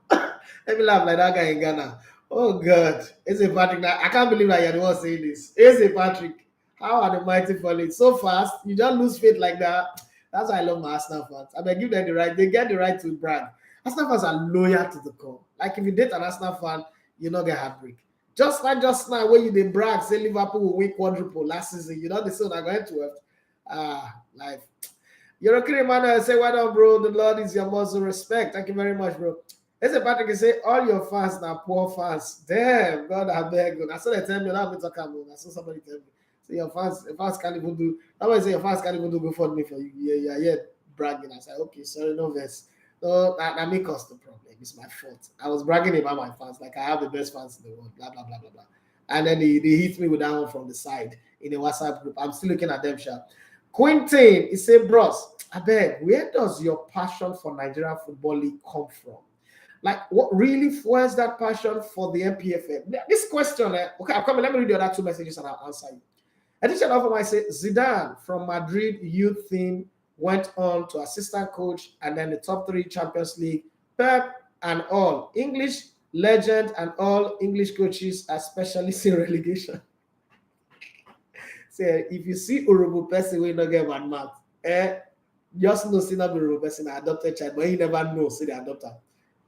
Let me laugh like that guy in Ghana. Oh God, Eze Patrick. I can't believe that you're the one saying this. Eze Patrick, how are the mighty falling so fast? You don't lose faith like that. That's why I love my Arsenal fans. I mean, give them the right. They get the right to brag. Arsenal fans are loyal to the core. Like if you date an Arsenal fan, you not get heartbreak. Just now when you did brag, say Liverpool will win quadruple last season. You know the same. I going to life. You're okay, man. Say, well done, bro. The Lord is your muscle. Respect. Thank you very much, bro. Eze Patrick say, all your fans are poor fans. Damn, God, I beg you. I saw they tell me, now I'm talking about. I saw somebody tell me. So your fans can't even do. Nobody say your fans can't even do good for me for you. Yeah, bragging. I said, okay, sorry, no verse. No, that may cause the problem. It's my fault. I was bragging about my fans, like I have the best fans in the world, blah, blah, blah, blah, blah. And then they hit me with that one from the side in a WhatsApp group. I'm still looking at them, sharp. Quentin, he said, bros, I beg, where does your passion for Nigerian football league come from? Like, what really fuels that passion for the MPFL? This question, okay, I'm coming. Let me read the other two messages and I'll answer you. Addition of I say, Zidane from Madrid youth team went on to assistant coach and then the top 3 Champions League. Pep and all English legend and all English coaches are specialists in relegation. Say, if you see Urubu person, we not get one month. Just know see not be Urubu person, adopted child, but he never know see the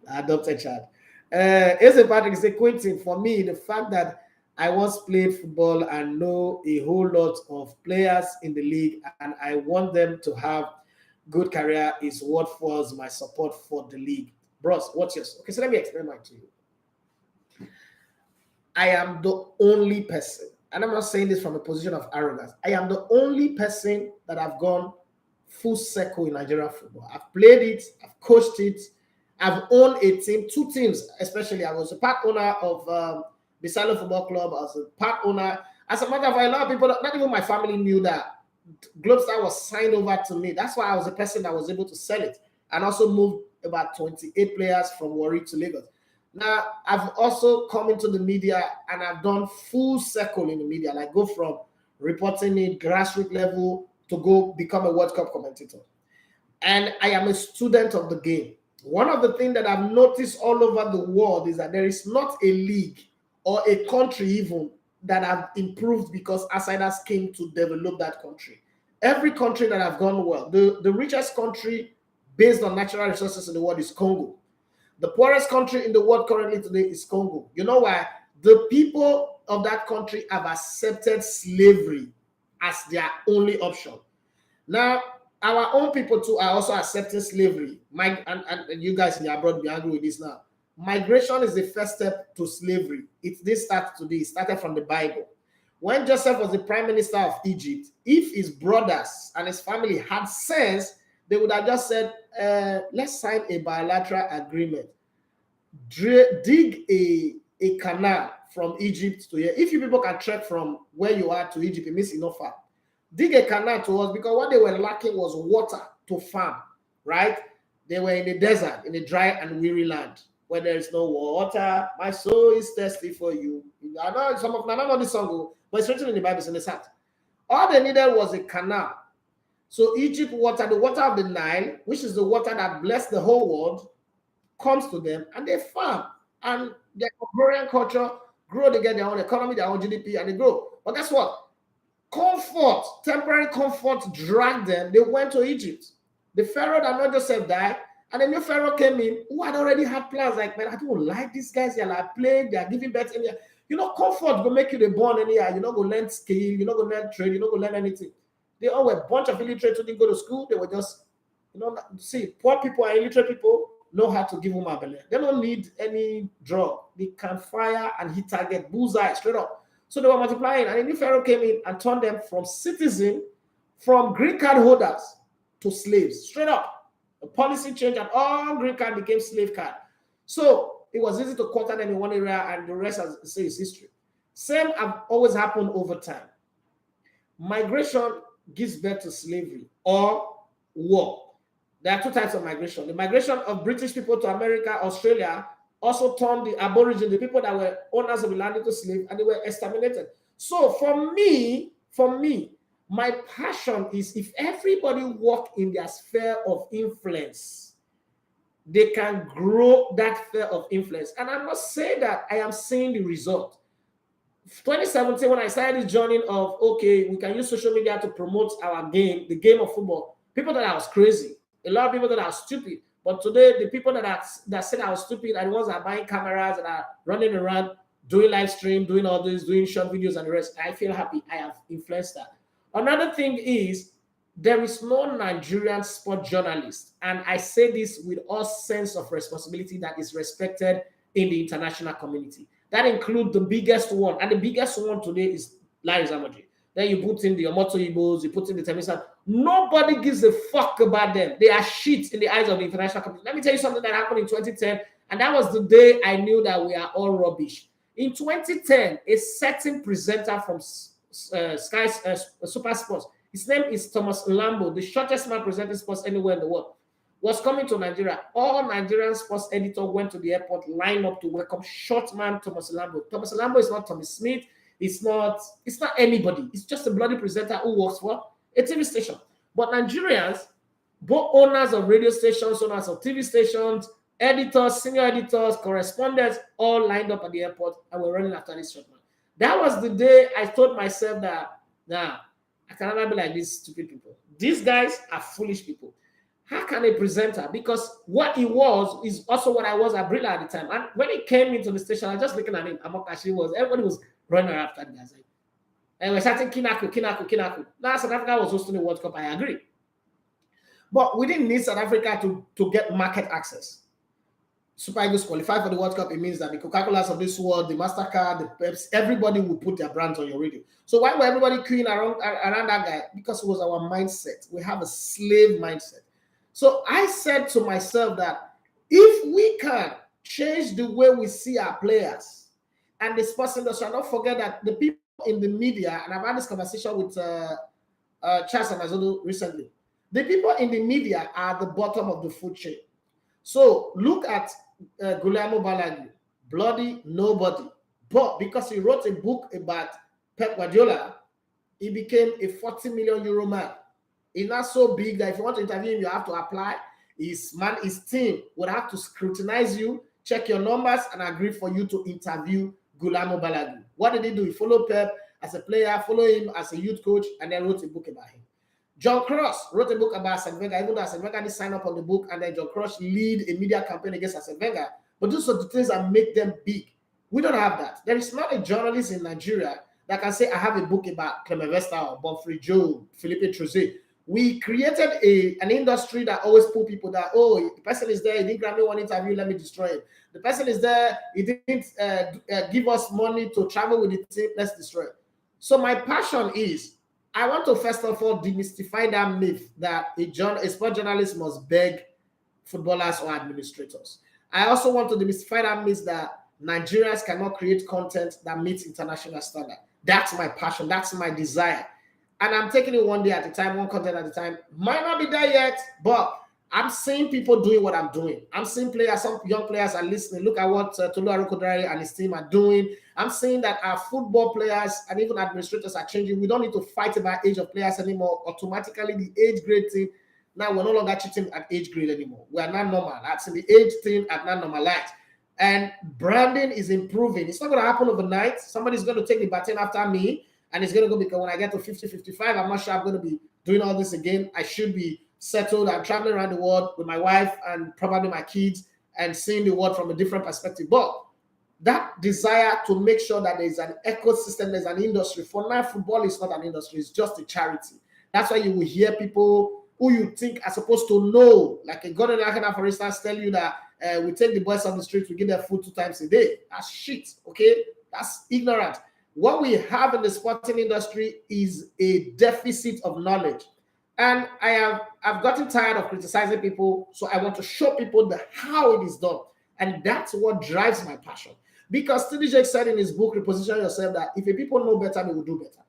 adopted child. Eze Patrick say, Quentin, for me, the fact that I once played football and know a whole lot of players in the league, and I want them to have good career is what fuels my support for the league. Bros, what's yours? Okay, so let me explain mine to you. I am the only person, and I'm not saying this from a position of arrogance. I am the only person that have gone full circle in Nigerian football. I've played it, I've coached it, I've owned a team, 2 teams, especially. I was a part owner of Bisalo Football Club. I was a part owner. As a matter of fact, a lot of people, not even my family, knew that Globestar was signed over to me. That's why I was the person that was able to sell it and also moved about 28 players from Warri to Lagos. Now, I've also come into the media and I've done full circle in the media, like go from reporting it grassroots level to go become a World Cup commentator. And I am a student of the game. One of the things that I've noticed all over the world is that there is not a league or a country even that have improved because outsiders came to develop that country. Every country that have gone well, the richest country based on natural resources in the world is Congo. The poorest country in the world currently today is Congo. You know why? The people of that country have accepted slavery as their only option. Now, our own people too are also accepting slavery. And you guys in the abroad be angry with this now. Migration is the first step to slavery. It did start today. It started from the Bible. When Joseph was the prime minister of Egypt, if his brothers and his family had sense, they would have just said, let's sign a bilateral agreement. Dig a canal from Egypt to here. If you people can trek from where you are to Egypt, it means enough far. Dig a canal to us, because what they were lacking was water to farm, right? They were in the desert, in a dry and weary land where there is no water. My soul is thirsty for you. I know some of none of this song, but it's written in the Bible, it's in the South. All they needed was a canal. So Egypt water, the water of the Nile, which is the water that blessed the whole world, comes to them and they farm. And their agrarian culture grow, they get their own economy, their own GDP, and they grow. But guess what? Comfort, temporary comfort dragged them. They went to Egypt. The Pharaoh that not Joseph died, and the new Pharaoh came in who had already had plans like, man, I don't like these guys. They're like playing, they're giving birth. You know, comfort will make you the born anyhow. You're not going to learn skill, you're not going to learn trade, you're not going to learn anything. They all were a bunch of illiterate who didn't go to school. They were just, see, poor people and illiterate people know how to give them a belly. They don't need any drug. They can fire and hit target, bullseye, straight up. So they were multiplying, and a new Pharaoh came in and turned them from green card holders to slaves, straight up. The policy changed, and all green card became slave card. So it was easy to quarter them in one area, and the rest, as I say, is history. Same have always happened over time. Migration gives birth to slavery or war. There are two types of migration. The migration of British people to America, Australia, also turned the Aborigine, the people that were owners of the land, into slaves, and they were exterminated. So for me, my passion is if everybody work in their sphere of influence, they can grow that sphere of influence. And I must say that I am seeing the result. 2017, when I started this journey of, okay, we can use social media to promote our game, the game of football, people thought I was crazy. A lot of people thought I was stupid. But today, the people that said I was stupid are the ones that are buying cameras, that are running around, doing live stream, doing all this, doing short videos and the rest. I feel happy. I have influenced that. Another thing is, there is no Nigerian sport journalist. And I say this with all sense of responsibility that is respected in the international community. That includes the biggest one. And the biggest one today is Larry Zamoji. Then you put in the Omoto Igbos, you put in the Temisa. Nobody gives a fuck about them. They are shit in the eyes of the international community. Let me tell you something that happened in 2010, and that was the day I knew that we are all rubbish. In 2010, a certain presenter from Sky Super Sports, his name is Thomas Lambo, the shortest man presenting sports anywhere in the world, was coming to Nigeria. All Nigerian sports editors went to the airport, lined up to welcome short man Thomas Lambo. Thomas Lambo is not Tommy Smith. It's not anybody. It's just a bloody presenter who works for a TV station. But Nigerians, both owners of radio stations, owners of TV stations, editors, senior editors, correspondents, all lined up at the airport and were running after this short man. That was the day I told myself that, nah, I can never be like these stupid people. These guys are foolish people. How can a presenter? Because what he was is also what I was at Brilla at the time. And when he came into the station, I was just looking at him. Everybody was running after the guys. And we're starting Kinaku. Now South Africa was hosting the World Cup, I agree. But we didn't need South Africa to get market access. Super Eagles qualify for the World Cup, it means that the Coca-Colas of this world, the MasterCard, the Pepsi, everybody will put their brands on your radio. So why were everybody queuing around that guy? Because it was our mindset. We have a slave mindset. So I said to myself that if we can change the way we see our players and the sports industry, and don't forget that the people in the media, and I've had this conversation with Charles Amazodo recently, the people in the media are at the bottom of the food chain. So look at Guillermo Balague, bloody nobody. But because he wrote a book about Pep Guardiola, he became a 40 million euro man. He's not so big that if you want to interview him, you have to apply. His team would have to scrutinize you, check your numbers, and agree for you to interview Guillermo Balague. What did he do? He followed Pep as a player, followed him as a youth coach, and then wrote a book about him. John Cross wrote a book about Arsene Wenger, even though Arsene Wenger didn't sign up on the book, and then John Cross lead a media campaign against Arsene Wenger. But those are the things that make them big. We don't have that. There is not a journalist in Nigeria that can say, I have a book about Clement Vesta or Bonfrey Joe, Philippe Trousset. We created an industry that always pull people that, oh, the person is there, he didn't grant me one interview, let me destroy him. The person is there, he didn't give us money to travel with the team, let's destroy it. So my passion is, I want to first of all demystify that myth that a sport journalist must beg footballers or administrators. I also want to demystify that myth that Nigerians cannot create content that meets international standard. That's my passion, that's my desire. And I'm taking it one day at a time, one content at a time. Might not be there yet, but I'm seeing people doing what I'm doing. I'm seeing players, some young players are listening. Look at what Tolu Arokodare and his team are doing. I'm seeing that our football players and even administrators are changing. We don't need to fight about age of players anymore. Automatically, the age grade thing, now we're no longer cheating at age grade anymore. We are not normal. That's the age thing at not normalized. And branding is improving. It's not going to happen overnight. Somebody's going to take the baton after me. And it's going to go because when I get to 50, 55, I'm not sure I'm going to be doing all this again. I should be settled. I'm traveling around the world with my wife and probably my kids and seeing the world from a different perspective. But that desire to make sure that there's an ecosystem, there's an industry. For now, football is not an industry. It's just a charity. That's why you will hear people who you think are supposed to know, like a Gordon Akana, for instance, tell you that we take the boys on the street, we give them food 2 times a day. That's shit, okay? That's ignorant. What we have in the sporting industry is a deficit of knowledge. And I've gotten tired of criticizing people, so I want to show people how it is done. And that's what drives my passion. Because TD said in his book, Reposition Yourself, that if people know better, they will do better.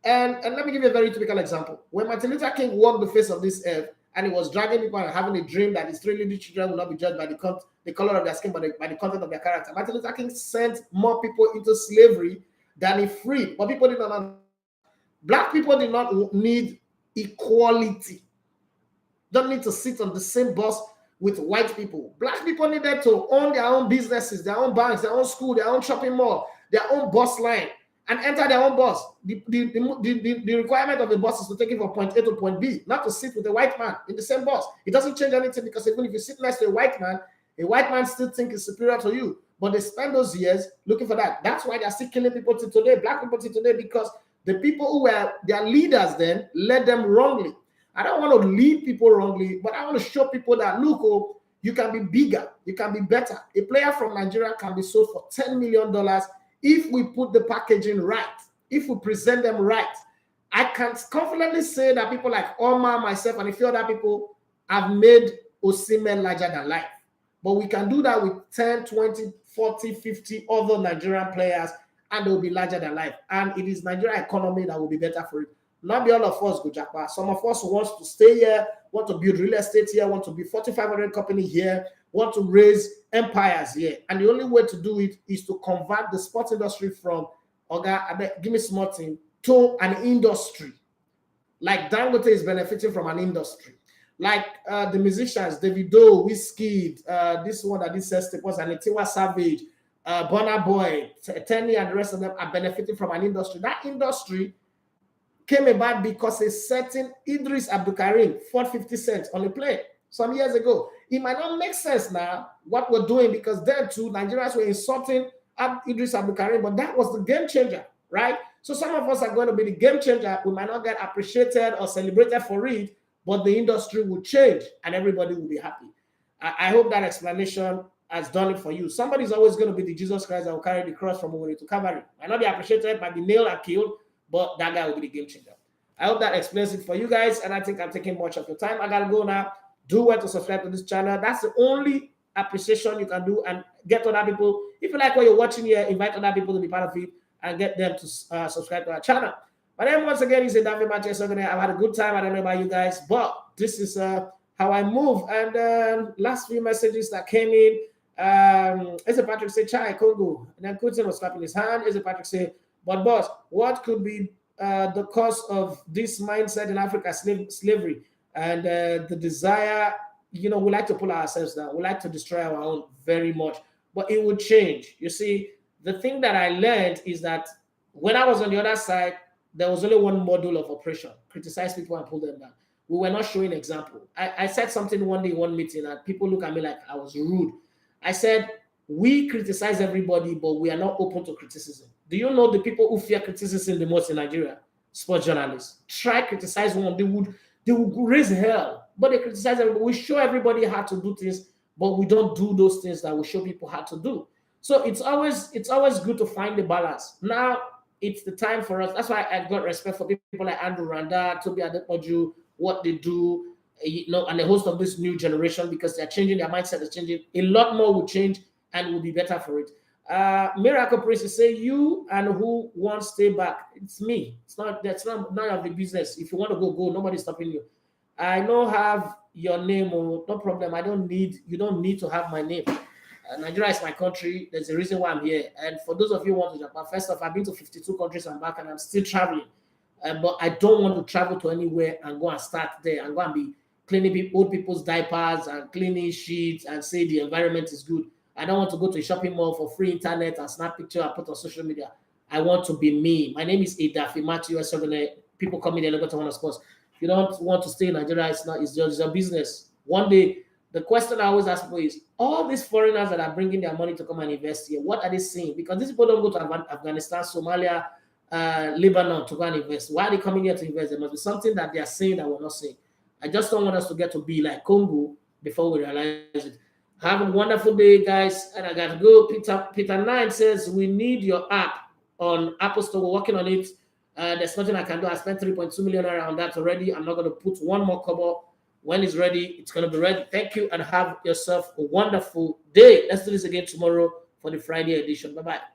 And let me give you a very typical example. When Martin Luther King walked the face of this earth, and he was dragging people and having a dream that his 3 little children will not be judged by the color of their skin, but by the content of their character. Martin Luther King sent more people into slavery than he freed. But people did not know. Black people did not need equality. Don't need to sit on the same bus with white people. Black people needed to own their own businesses, their own banks, their own school, their own shopping mall, their own bus line, and enter their own bus. The requirement of the bus is to take it from point A to point B, not to sit with a white man in the same bus. It doesn't change anything, because even if you sit next to a white man still thinks is superior to you. But they spend those years looking for that. That's why they're still killing people till today, black people till today, because the people who were their leaders then led them wrongly. I don't want to lead people wrongly, but I want to show people that, look, oh, you can be bigger, you can be better. A player from Nigeria can be sold for $10 million if we put the packaging right, if we present them right. I can confidently say that people like Omar, myself, and a few other people have made Osimhen larger than life. But we can do that with 10, 20, 40, 50 other Nigerian players, and they will be larger than life. And it is Nigerian economy that will be better for it. Not be all of us go Japan. Some of us want to stay here, want to build real estate here, want to be 4,500 company here, want to raise empires here. And the only way to do it is to convert the sports industry from, give me small thing, to an industry. Like Dangote is benefiting from an industry. Like the musicians, Davido, Wizkid, this one that this was an Tiwa Savage, Burna Boy, Tenny, and the rest of them are benefiting from an industry. That industry came about because a certain Idris Abdulkarim fought 50 cents on a plane some years ago. It might not make sense now what we're doing, because then too Nigerians were insulting Idris Abdulkarim, but that was the game changer, right? So some of us are going to be the game changer. We might not get appreciated or celebrated for it, but the industry will change and everybody will be happy. I hope that explanation has done it for you. Somebody's always going to be the Jesus Christ that will carry the cross from Owerri to Calvary. Might not be appreciated, might be nailed and killed, but that guy will be the game changer. I hope that explains it for you guys, and I think I'm taking much of your time. I gotta go now. Do well to subscribe to this channel. That's the only appreciation you can do, and get other people. If you like what you're watching here, invite other people to be part of it and get them to subscribe to our channel. But then once again, it's a David Manchester. I've had a good time. I don't know about you guys, but this is how I move. And last few messages that came in. Eze Patrick said, "Chai Congo," and then Kutin was clapping his hand. Eze Patrick said, "But boss, what could be the cause of this mindset in Africa, slavery, and the desire, we like to pull ourselves down. We like to destroy our own very much, but it would change." You see, the thing that I learned is that when I was on the other side, there was only one model of operation: criticize people and pull them down. We were not showing example. I said something one day in one meeting, and people look at me like I was rude. I said, we criticize everybody, but we are not open to criticism. Do you know the people who fear criticism the most in Nigeria? Sports journalists. Try criticize one, they would raise hell, but they criticize everybody. We show everybody how to do things, but we don't do those things that we show people how to do. So it's always good to find the balance. Now it's the time for us. That's why I got respect for people like Andrew Randa, Toby Adepoju, what they do, and the host of this new generation, because they're changing, their mindset is changing. A lot more will change and will be better for it. Miracle Prince say, you and who wants stay back? It's me. That's not none of the business. If you want to go, nobody's stopping you. I don't have your name, or no problem. You don't need to have my name. Nigeria is my country. There's a reason why I'm here. And for those of you who want to Japan, first off, I've been to 52 countries and back, and I'm still traveling. But I don't want to travel to anywhere and go and start there and go and be cleaning old people's diapers and cleaning sheets and say the environment is good. I don't want to go to a shopping mall for free internet and snap picture and put on social media. I want to be me. My name is Idafi Matthew. People call me the Lagos One Sports. If you don't want to stay in Nigeria, it's just a business. One day, the question I always ask people is, all these foreigners that are bringing their money to come and invest here, what are they saying? Because these people don't go to Afghanistan, Somalia, Lebanon to go and invest. Why are they coming here to invest? There must be something that they are saying that we're not saying. I just don't want us to get to be like Congo before we realize it. Have a wonderful day, guys. And I got to go. Peter 9 says, we need your app on Apple Store. We're working on it. There's nothing I can do. I spent 3.2 million on that already. I'm not going to put one more cover. When it's ready, it's going to be ready. Thank you and have yourself a wonderful day. Let's do this again tomorrow for the Friday edition. Bye-bye.